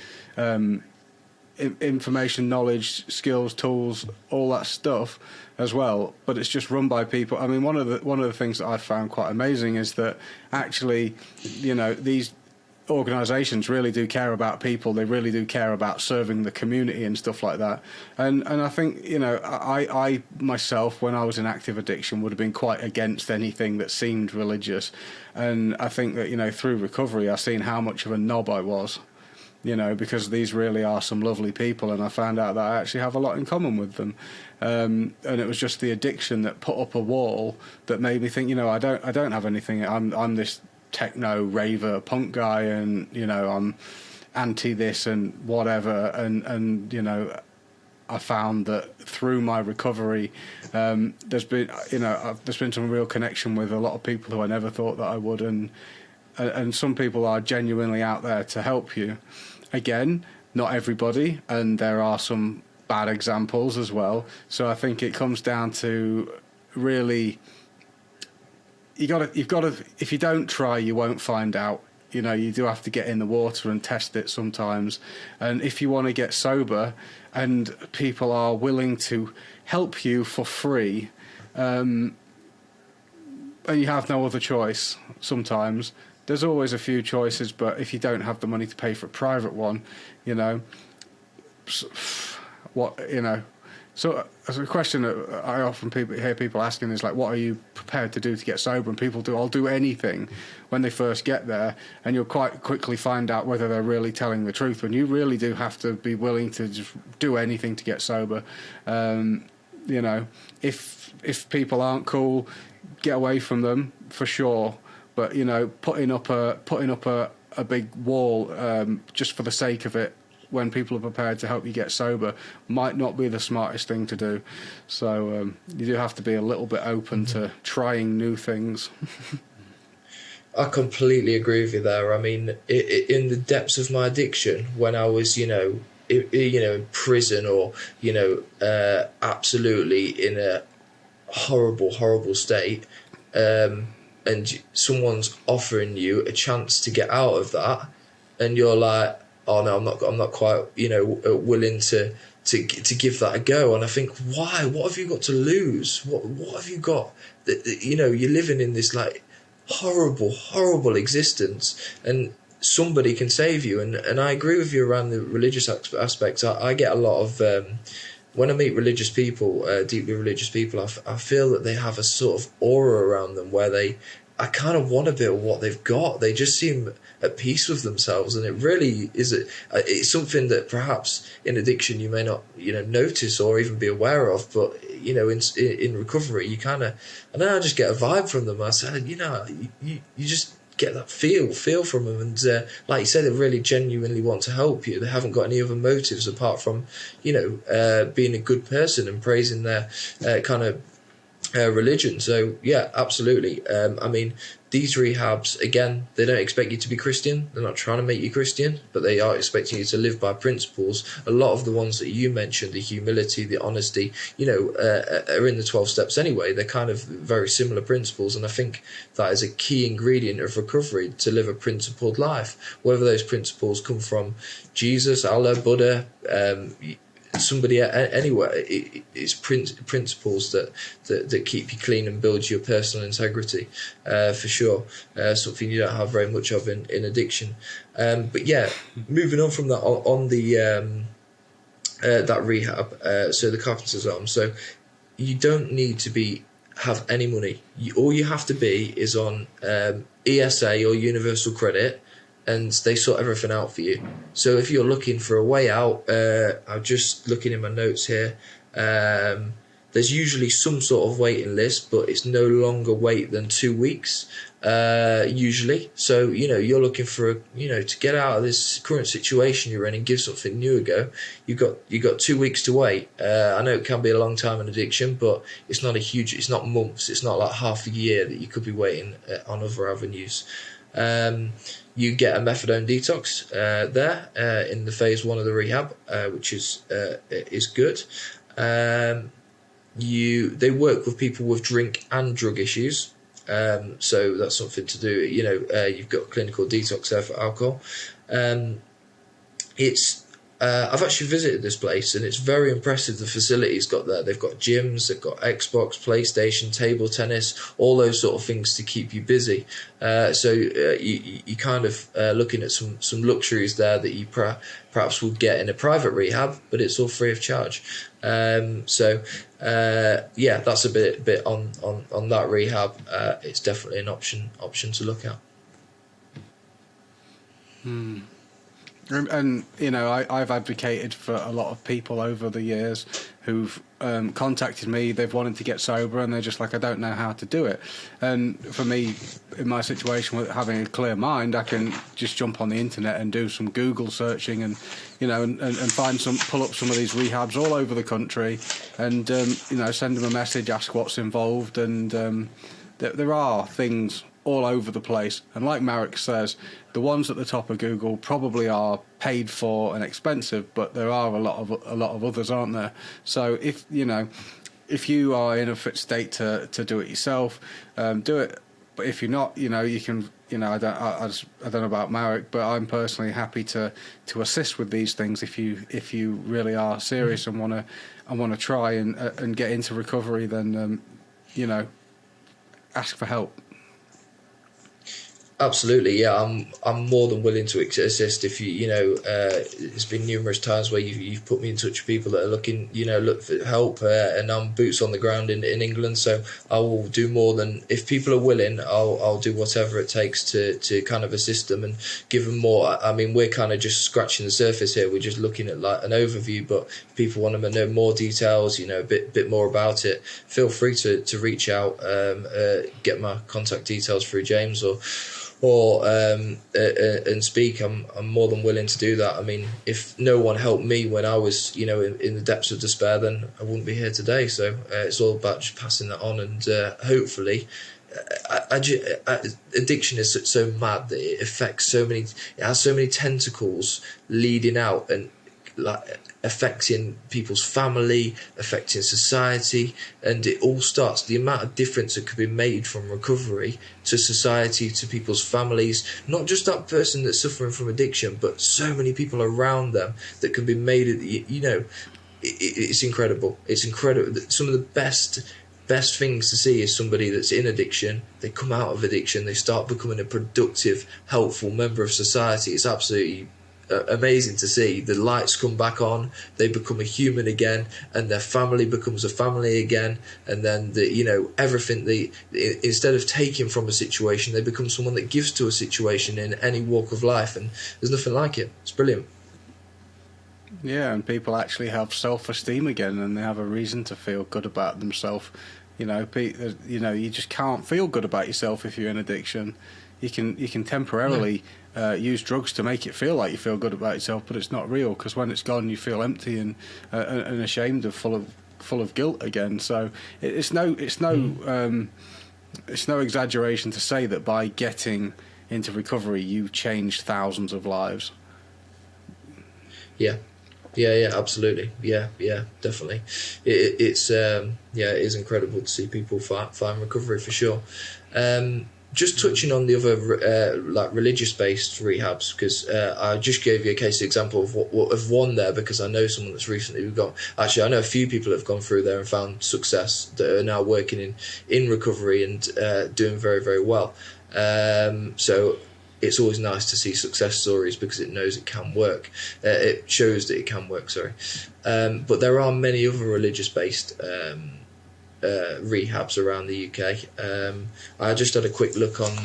Speaker 1: information, knowledge, skills, tools, all that stuff as well. But it's just run by people. I mean, one of the things that I found quite amazing is that actually, these organisations really do care about people. They really do care about serving the community and stuff like that. And I think I myself, when I was in active addiction, would have been quite against anything that seemed religious. And I think that through recovery, I've seen how much of a knob I was. Because these really are some lovely people, and I found out that I actually have a lot in common with them. And it was just the addiction that put up a wall that made me think, I don't have anything. I'm this techno raver punk guy, and I'm anti this and whatever. And I found that through my recovery, there's been some real connection with a lot of people who I never thought that I would, and some people are genuinely out there to help you. Again, not everybody, and there are some bad examples as well. So I think it comes down to really, you've got to. If you don't try, you won't find out. You do have to get in the water and test it sometimes. And if you want to get sober, and people are willing to help you for free, and you have no other choice sometimes. There's always a few choices, but if you don't have the money to pay for a private one, So as a question that I often hear people asking is like, what are you prepared to do to get sober? And people do, I'll do anything when they first get there, and you'll quite quickly find out whether they're really telling the truth. When you really do have to be willing to just do anything to get sober. If people aren't cool, get away from them for sure. But putting up a big wall just for the sake of it, when people are prepared to help you get sober, might not be the smartest thing to do. So you do have to be a little bit open to trying new things.
Speaker 2: I completely agree with you there. I mean, in the depths of my addiction, when I was, in prison or, absolutely in a horrible state, and someone's offering you a chance to get out of that, and you're like, oh no, I'm not quite willing to give that a go. And I think, why? What have you got to lose? What have you got? You're living in this like horrible existence, and somebody can save you. And I agree with you around the religious aspect. I get a lot of when I meet religious people, deeply religious people, I feel that they have a sort of aura around them where I kind of want a bit of what they've got. They just seem at peace with themselves, and it really is it's something that perhaps in addiction you may not notice or even be aware of, but in recovery you kind of, and then I just get a vibe from them. I said, you just get that feel from them, and like you said, they really genuinely want to help you. They haven't got any other motives apart from being a good person and praising their kind of religion. So yeah, absolutely. I mean, these rehabs, again, they don't expect you to be Christian. They're not trying to make you Christian, but they are expecting you to live by principles. A lot of the ones that you mentioned, the humility, the honesty, are in the 12 steps anyway. They're kind of very similar principles, and I think that is a key ingredient of recovery, to live a principled life. Whether those principles come from Jesus, Allah, Buddha, somebody anywhere, it's principles that keep you clean and build your personal integrity, for sure. Something you don't have very much of in addiction. But yeah, moving on from that, on the that rehab, so the Carpenters arm. So you don't need to have any money. All you have to be is on ESA or Universal Credit, and they sort everything out for you. So if you're looking for a way out, I'm just looking in my notes here. There's usually some sort of waiting list, but it's no longer wait than 2 weeks, usually. So, you're looking for, to get out of this current situation you're in and give something new a go. You've got 2 weeks to wait. I know it can be a long time in addiction, but it's not months. It's not like half a year that you could be waiting on other avenues. You get a methadone detox there in the phase 1 of the rehab, which is good. They work with people with drink and drug issues, so that's something to do. You've got clinical detox there for alcohol. I've actually visited this place, and it's very impressive. The facilities got there. They've got gyms, they've got Xbox, PlayStation, table tennis, all those sort of things to keep you busy. So you kind of looking at some luxuries there that you perhaps would get in a private rehab, but it's all free of charge. That's a bit on that rehab. It's definitely an option to look at.
Speaker 1: And I've advocated for a lot of people over the years who've contacted me. They've wanted to get sober, and they're just like, I don't know how to do it. And for me, in my situation with having a clear mind, I can just jump on the internet and do some Google searching, and pull up some of these rehabs all over the country, and send them a message, ask what's involved, and there are things all over the place. And like Marek says, the ones at the top of Google probably are paid for and expensive, but there are a lot of others, aren't there? So if you are in a fit state to do it yourself, do it. But if you're not, you can. I don't know about Marek, but I'm personally happy to assist with these things if you really are serious and want to try and get into recovery. Then ask for help.
Speaker 2: Absolutely, yeah. I'm more than willing to assist. If it's been numerous times where you've put me in touch with people that are looking, look for help, and I'm boots on the ground in England. So I will do more than, if people are willing, I'll do whatever it takes to kind of assist them and give them more. I mean, we're kind of just scratching the surface here. We're just looking at like an overview, but if people want to know more details, a bit more about it, feel free to reach out, get my contact details through James or and speak. I'm more than willing to do that. I memean, if no one helped me when I was, in the depths of despair, then I wouldn't be here today. So it's all about just passing that on, and hopefully, addiction is so mad that it affects so many. It has so many tentacles leading out and like affecting people's family, affecting society, and it all starts, the amount of difference that could be made from recovery to society, to people's families, not just that person that's suffering from addiction, but so many people around them that can be made, it's incredible. It's incredible. Some of the best things to see is somebody that's in addiction, they come out of addiction, they start becoming a productive, helpful member of society. It's absolutely amazing to see. The lights come back on, they become a human again, and their family becomes a family again, and then everything instead of taking from a situation, they become someone that gives to a situation in any walk of life, and there's nothing like it. It's brilliant.
Speaker 1: Yeah, and people actually have self-esteem again, and they have a reason to feel good about themselves. You just can't feel good about yourself if you're in addiction. You can temporarily use drugs to make it feel like you feel good about yourself, but it's not real, because when it's gone, you feel empty and ashamed of full of guilt again. So it's no exaggeration to say that by getting into recovery, you've changed thousands of lives.
Speaker 2: Yeah, absolutely. Yeah, definitely. It is incredible to see people find recovery for sure. Just touching on the other religious-based rehabs, because I just gave you a case example of one there, because I know someone that's recently gone. Actually, I know a few people have gone through there and found success, that are now working in recovery and doing very, very well. So it's always nice to see success stories, because it knows it can work. It shows that it can work. Sorry, but there are many other religious-based rehabs around the UK. I just had a quick look on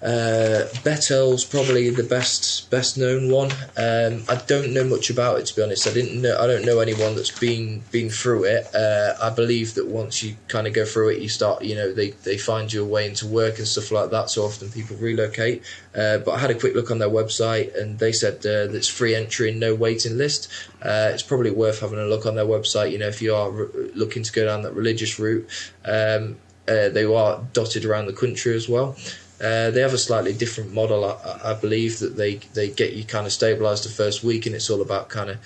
Speaker 2: Betels probably the best known one. I don't know much about it, to be honest. I don't know anyone that's been through it. I believe that once you kind of go through it, you start, they find you a way into work and stuff like that. So often people relocate. But I had a quick look on their website, and they said that it's free entry and no waiting list. It's probably worth having a look on their website. If you are looking to go down that religious route, they are dotted around the country as well. They have a slightly different model, I believe, that they get you kind of stabilised the first week, and it's all about kind of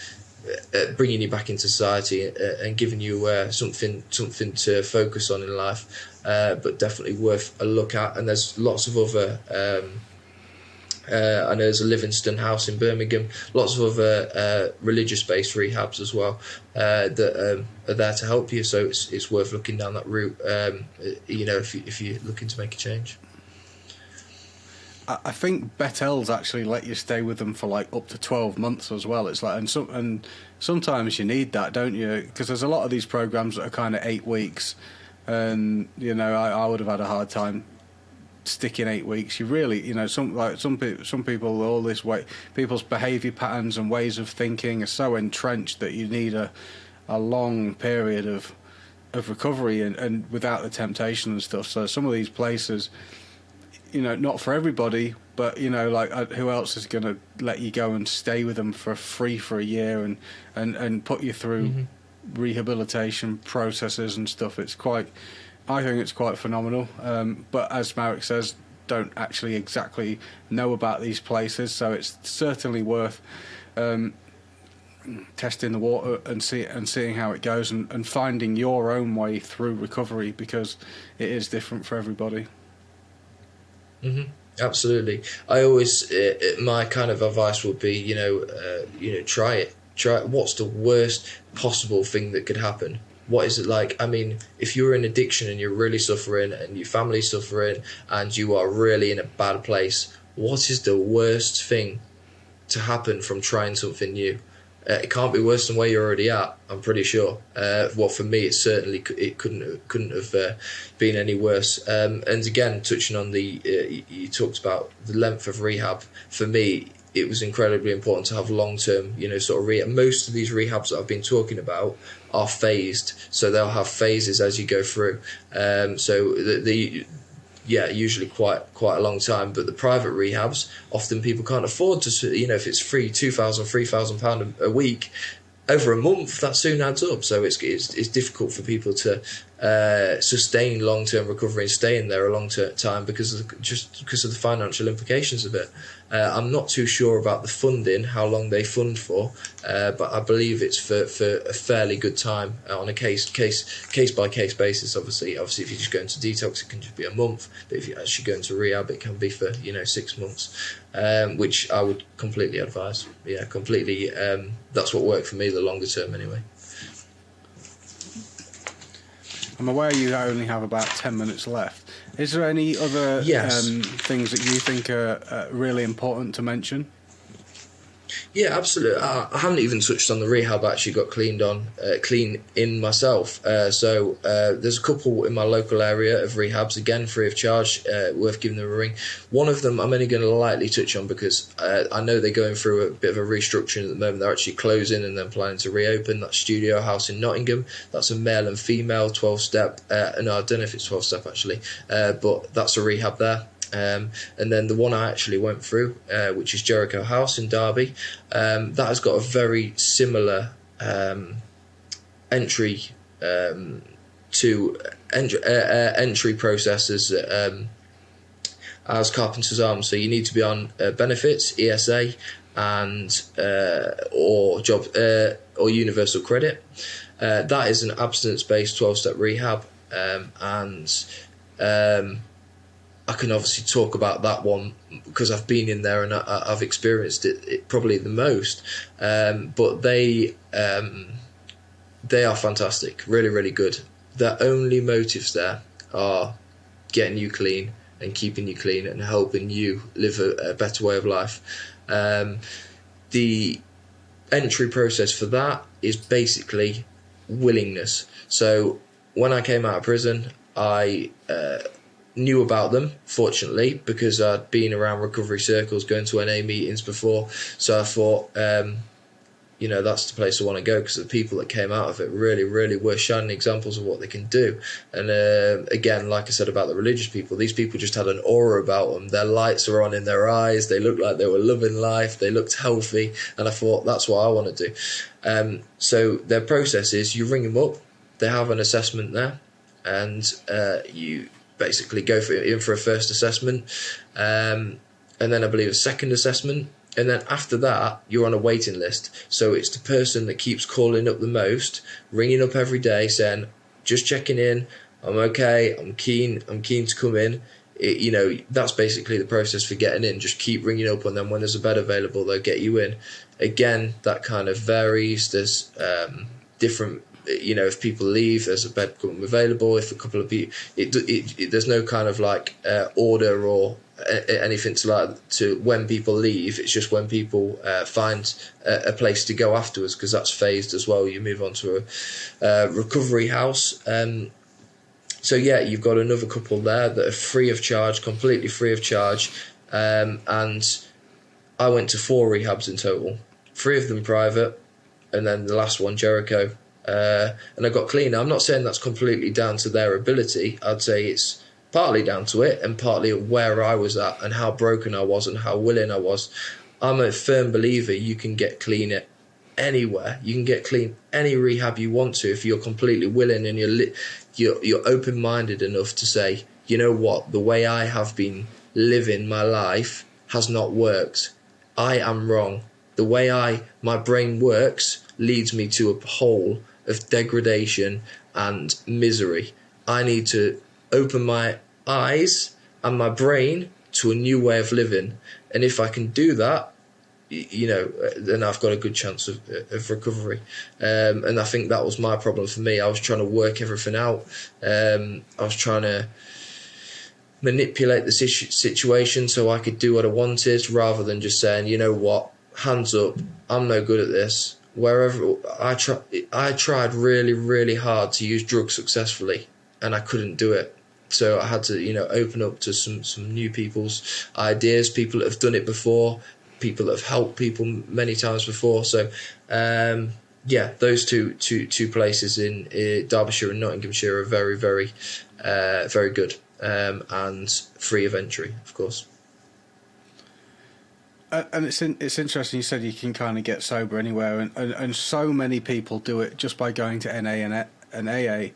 Speaker 2: bringing you back into society and giving you something to focus on in life. But definitely worth a look at. And there's lots of other. I know there's a Livingston House in Birmingham. Lots of other religious-based rehabs as well that are there to help you. So it's worth looking down that route. If you're looking to make a change.
Speaker 1: I think Betels actually let you stay with them for like up to 12 months as well. It's like, and sometimes you need that, don't you? Because there's a lot of these programs that are kind of 8 weeks, and I would have had a hard time sticking 8 weeks. You really, some people, all this way, people's behaviour patterns and ways of thinking are so entrenched that you need a long period of recovery and without the temptation and stuff. So some of these places, not for everybody, but who else is going to let you go and stay with them for free for a year and put you through rehabilitation processes and stuff? I think it's quite phenomenal. But as Marek says, don't actually exactly know about these places, so it's certainly worth testing the water and seeing how it goes and finding your own way through recovery, because it is different for everybody.
Speaker 2: Absolutely. I always my kind of advice would be try it. What's the worst possible thing that could happen? What is it like? I mean, if you're in addiction and you're really suffering and your family's suffering and you are really in a bad place, what is the worst thing to happen from trying something new? It can't be worse than where you're already at, I'm pretty sure. Well, for me, it couldn't have been any worse. And again, touching on you talked about the length of rehab. For me, it was incredibly important to have long-term, sort of rehab. Most of these rehabs that I've been talking about are phased, so they'll have phases as you go through. Usually quite a long time. But the private rehabs, often people can't afford to, if it's free, £2,000-3,000 a week, over a month, that soon adds up. So it's difficult for people to sustain long-term recovery and stay in there a long-term time because of the financial implications of it. I'm not too sure about the funding, how long they fund for, but I believe it's for a fairly good time on a case by case basis. Obviously, if you just go into detox, it can just be a month. But if you actually go into rehab, it can be for 6 months, which I would completely advise. Yeah, completely. That's what worked for me the longer term, anyway.
Speaker 1: I'm aware you only have about 10 minutes left. Is there any other things that you think are really important to mention?
Speaker 2: Yeah, absolutely. I haven't even touched on the rehab I actually got clean in myself. So there's a couple in my local area of rehabs, again, free of charge, worth giving them a ring. One of them I'm only going to lightly touch on because I know they're going through a bit of a restructuring at the moment. They're actually closing and then planning to reopen. That's Studio House in Nottingham. That's a male and female 12-step. No, I don't know if it's 12-step actually, but that's a rehab there. And then the one I actually went through, which is Jericho House in Derby, that has got a very similar entry process as Carpenters Arms. So you need to be on benefits, ESA, and or job or universal credit. That is an abstinence-based 12-step rehab, and I can obviously talk about that one because I've been in there and I've experienced it probably the most. But they are fantastic, really, really good. Their only motives there are getting you clean and keeping you clean and helping you live a better way of life. The entry process for that is basically willingness. So when I came out of prison, I knew about them, fortunately, because I'd been around recovery circles, going to NA meetings before. So I thought, that's the place I want to go, because the people that came out of it really, really were shining examples of what they can do. And again, like I said about the religious people, these people just had an aura about them. Their lights were on in their eyes. They looked like they were loving life. They looked healthy. And I thought, that's what I want to do. So their process is you ring them up. They have an assessment there. And you basically go in for a first assessment. And then I believe a second assessment. And then after that, you're on a waiting list. So it's the person that keeps calling up the most, ringing up every day saying, just checking in, I'm okay, I'm keen to come in. That's basically the process for getting in. Just keep ringing up, and then when there's a bed available, they'll get you in. Again, that kind of varies. There's different, if people leave, there's a bed available. If a couple of people, there's no kind of like order or anything to when people leave. It's just when people find a place to go afterwards, because that's phased as well. You move on to a recovery house. So yeah, you've got another couple there that are free of charge, completely free of charge. And I went to 4 rehabs in total, 3 of them private, and then the last one, Jericho. And I got clean. I'm not saying that's completely down to their ability. I'd say it's partly down to it, and partly where I was at and how broken I was and how willing I was. I'm a firm believer you can get clean at anywhere. You can get clean any rehab you want to if you're completely willing and you're open-minded enough to say, you know what, the way I have been living my life has not worked. I am wrong. The way my brain works leads me to a hole of degradation and misery. I need to open my eyes and my brain to a new way of living. And if I can do that, then I've got a good chance of recovery. And I think that was my problem for me. I was trying to work everything out. I was trying to manipulate the situation so I could do what I wanted, rather than just saying, you know what, hands up, I'm no good at this. Wherever I tried really, really hard to use drugs successfully, and I couldn't do it. So I had to, open up to some new people's ideas, people that have done it before, people that have helped people many times before. So, those two places in Derbyshire and Nottinghamshire are very, very, very good, and free of entry, of course.
Speaker 1: And it's interesting you said you can kind of get sober anywhere, and so many people do it just by going to NA and AA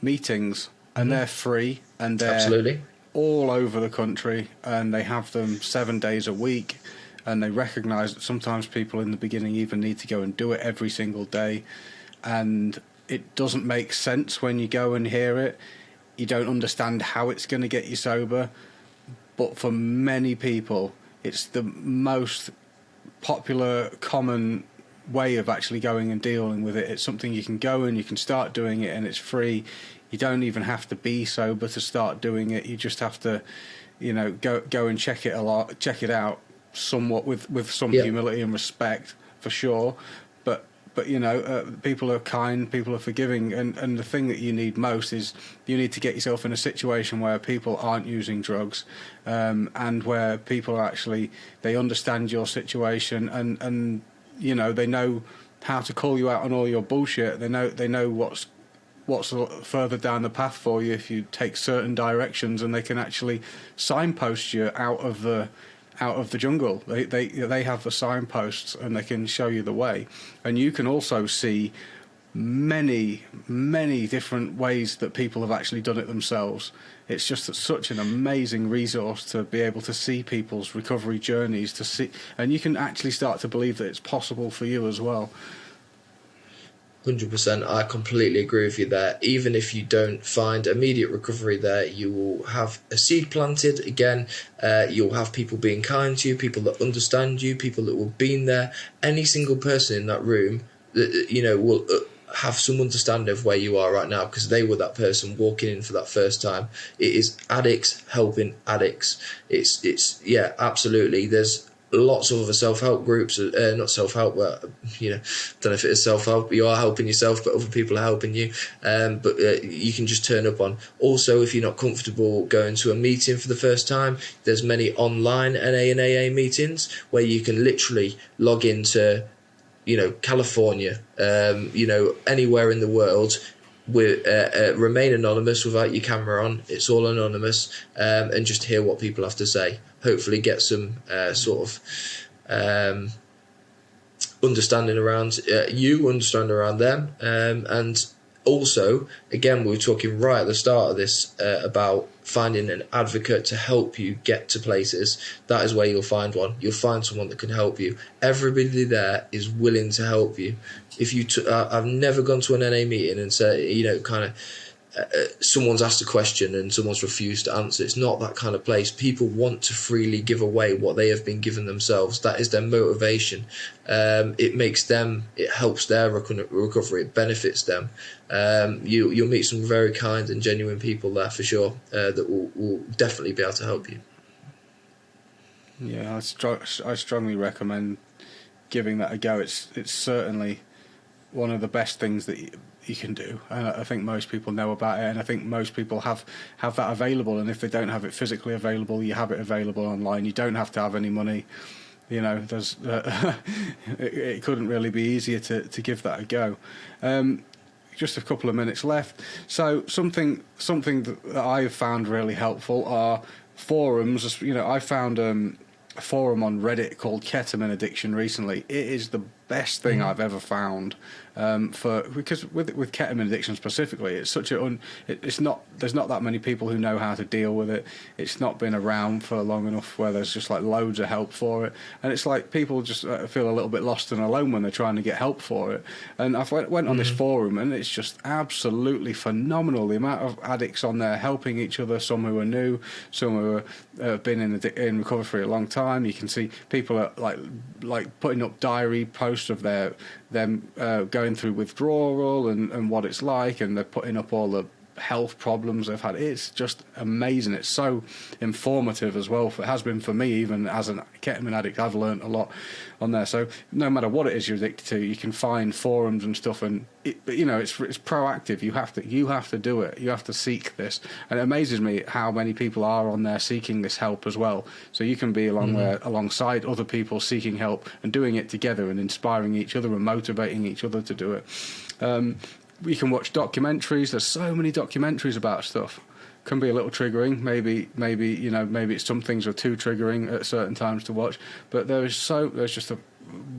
Speaker 1: meetings, and they're free, and they're
Speaker 2: absolutely
Speaker 1: all over the country, and they have them 7 days a week, and they recognise that sometimes people in the beginning even need to go and do it every single day, and it doesn't make sense when you go and hear it. You don't understand how it's going to get you sober, but for many people, it's the most popular, common way of actually going and dealing with it. It's something you can go and you can start doing it, and it's free. You don't even have to be sober to start doing it. You just have to, go and check it out somewhat with some humility and respect, for sure. But people are kind, people are forgiving, and the thing that you need most is you need to get yourself in a situation where people aren't using drugs, and where people are actually, they understand your situation, and they know how to call you out on all your bullshit. They know what's further down the path for you if you take certain directions, and they can actually signpost you out of the jungle. They have the signposts, and they can show you the way. And you can also see many different ways that people have actually done it themselves. It's just such an amazing resource to be able to see people's recovery journeys, and you can actually start to believe that it's possible for you as well.
Speaker 2: 100%. I completely agree with you there. Even if you don't find immediate recovery there, you will have a seed planted. Again, you'll have people being kind to you, people that understand you, people that will have been there. Any single person in that room, will have some understanding of where you are right now, because they were that person walking in for that first time. It is addicts helping addicts. It's absolutely. There's lots of other self-help groups, not self-help, but don't know if it is self-help, but you are helping yourself, but other people are helping you. But you can just turn up on. Also, if you're not comfortable going to a meeting for the first time, there's many online NA and AA meetings where you can literally log into, California, anywhere in the world. Remain anonymous without your camera on. It's all anonymous, and just hear what people have to say. Hopefully get some sort of understanding around understand around them, and also, again, we were talking right at the start of this about finding an advocate to help you get to places. That is where you'll find one. You'll find someone that can help you. Everybody there is willing to help you. If you, I've never gone to an NA meeting and said, kind of, someone's asked a question and someone's refused to answer. It's not that kind of place. People want to freely give away what they have been given themselves. That is their motivation. It helps their recovery. It benefits them. You'll meet some very kind and genuine people there for sure, that will definitely be able to help you.
Speaker 1: Yeah, I strongly recommend giving that a go. It's certainly one of the best things that you can do, and I think most people know about it, and I think most people have that available, and if they don't have it physically available, you have it available online. You don't have to have any money. There's it couldn't really be easier to give that a go. Just a couple of minutes left. So something that I've found really helpful are forums. I found a forum on Reddit called Ketamine Addiction recently. It is the best thing I've ever found, because with ketamine addiction specifically, it's such there's not that many people who know how to deal with it. It's not been around for long enough where there's just like loads of help for it, and it's like people just feel a little bit lost and alone when they're trying to get help for it. And I went on this forum, and it's just absolutely phenomenal, the amount of addicts on there helping each other, some who are new, some who have been in recovery for a long time. You can see people are like putting up diary posts of them going through withdrawal and what it's like, and they're putting up all the health problems they've had. It's just amazing. It's so informative as well. It has been for me, even as a ketamine addict. I've learned a lot on there. So no matter what it is you're addicted to, you can find forums and stuff, and it's proactive. You have to do it. You have to seek this, and it amazes me how many people are on there seeking this help as well. So you can be alongside other people seeking help and doing it together and inspiring each other and motivating each other to do it. We can watch documentaries. There's so many documentaries about stuff. Can be a little triggering. Maybe some things are too triggering at certain times to watch. But there's just a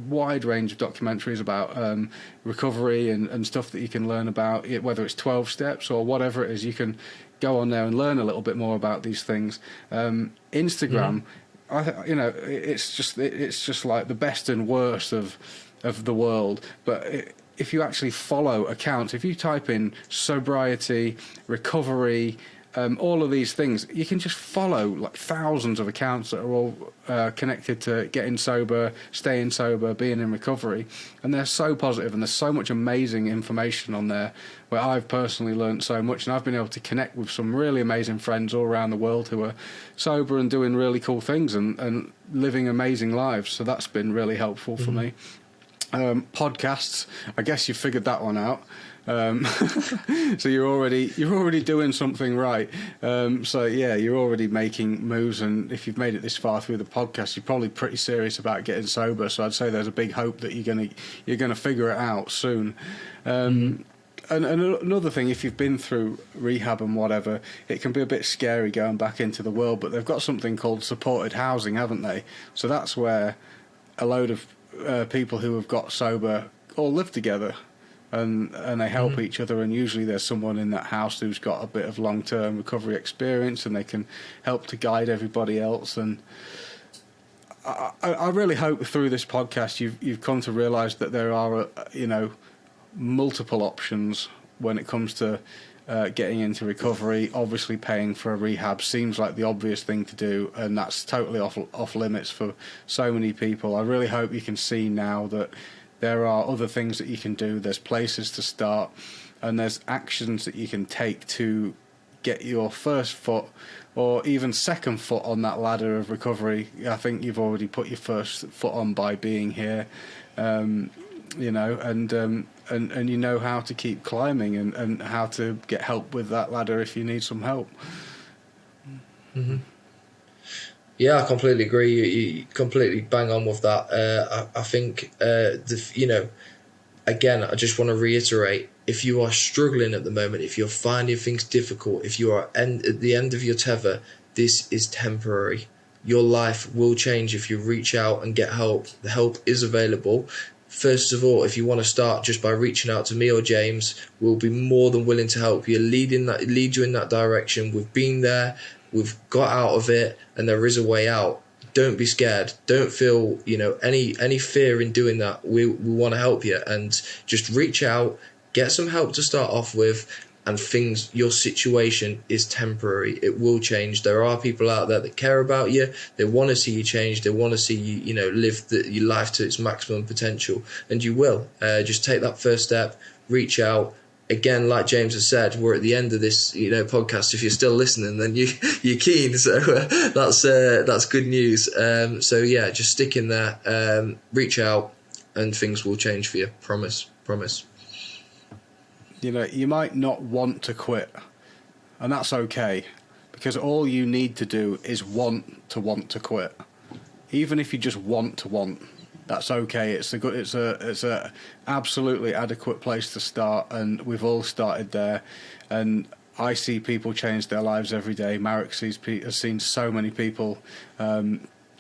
Speaker 1: wide range of documentaries about recovery and stuff that you can learn about. Whether it's 12 steps or whatever it is, you can go on there and learn a little bit more about these things. Instagram, it's just like the best and worst of the world, but if you actually follow accounts, if you type in sobriety, recovery, all of these things, you can just follow like thousands of accounts that are all connected to getting sober, staying sober, being in recovery, and they're so positive, and there's so much amazing information on there where I've personally learned so much, and I've been able to connect with some really amazing friends all around the world who are sober and doing really cool things and living amazing lives. So that's been really helpful for me. Podcasts, I guess you figured that one out. So you're already doing something right. So yeah, you're already making moves, and if you've made it this far through the podcast, you're probably pretty serious about getting sober. So I'd say there's a big hope that you're gonna figure it out soon. And another thing, if you've been through rehab and whatever, it can be a bit scary going back into the world, but they've got something called supported housing, haven't they? So that's where a load of people who have got sober all live together, and they help each other, and usually there's someone in that house who's got a bit of long-term recovery experience, and they can help to guide everybody else. And I really hope through this podcast you've come to realise that there are multiple options when it comes to getting into recovery. Obviously paying for a rehab seems like the obvious thing to do, and that's totally off limits for so many people. I really hope you can see now that there are other things that you can do. There's places to start, and there's actions that you can take to get your first foot or even second foot on that ladder of recovery, I think you've already put your first foot on by being here, you know, and you know how to keep climbing and how to get help with that ladder if you need some help.
Speaker 2: Mm-hmm. Yeah, I completely agree. You completely bang on with that. I think, you know, again, I just want to reiterate, if you are struggling at the moment, if you're finding things difficult, if you are at the end of your tether, this is temporary. Your life will change if you reach out and get help. The help is available. First of all, if you want to start just by reaching out to me or James, we'll be more than willing to help you, lead you in that direction. We've been there, we've got out of it, and there is a way out. Don't be scared. Don't feel, you know, any fear in doing that. We want to help you, and just reach out, get some help to start off with, and your situation is temporary. It will change. There are people out there that care about you. They want to see you change. They want to see you, you know, live your life to its maximum potential, and you will. Just take that first step, reach out. Again, like James has said, we're at the end of this, you know, podcast. If you're still listening, then you're keen. So that's good news. So yeah, just stick in there, reach out, and things will change for you. Promise.
Speaker 1: You know, you might not want to quit, and that's okay, because all you need to do is want to quit. Even if you just want, that's okay. It's a absolutely adequate place to start, and we've all started there. And I see people change their lives every day. Marek has seen so many people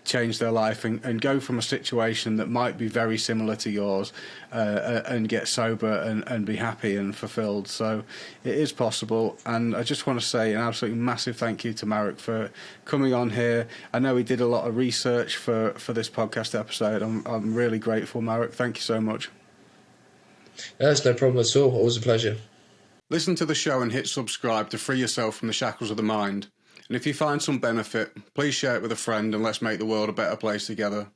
Speaker 1: change their life and go from a situation that might be very similar to yours and get sober and be happy and fulfilled. So it is possible, and I just want to say an absolutely massive thank you to Marek for coming on here. I know he did a lot of research for this podcast episode. I'm really grateful, Marek. Thank you so much.
Speaker 2: That's no problem at all. Always a pleasure.
Speaker 1: Listen to the show and hit subscribe to free yourself from the shackles of the mind. And if you find some benefit, please share it with a friend, and let's make the world a better place together.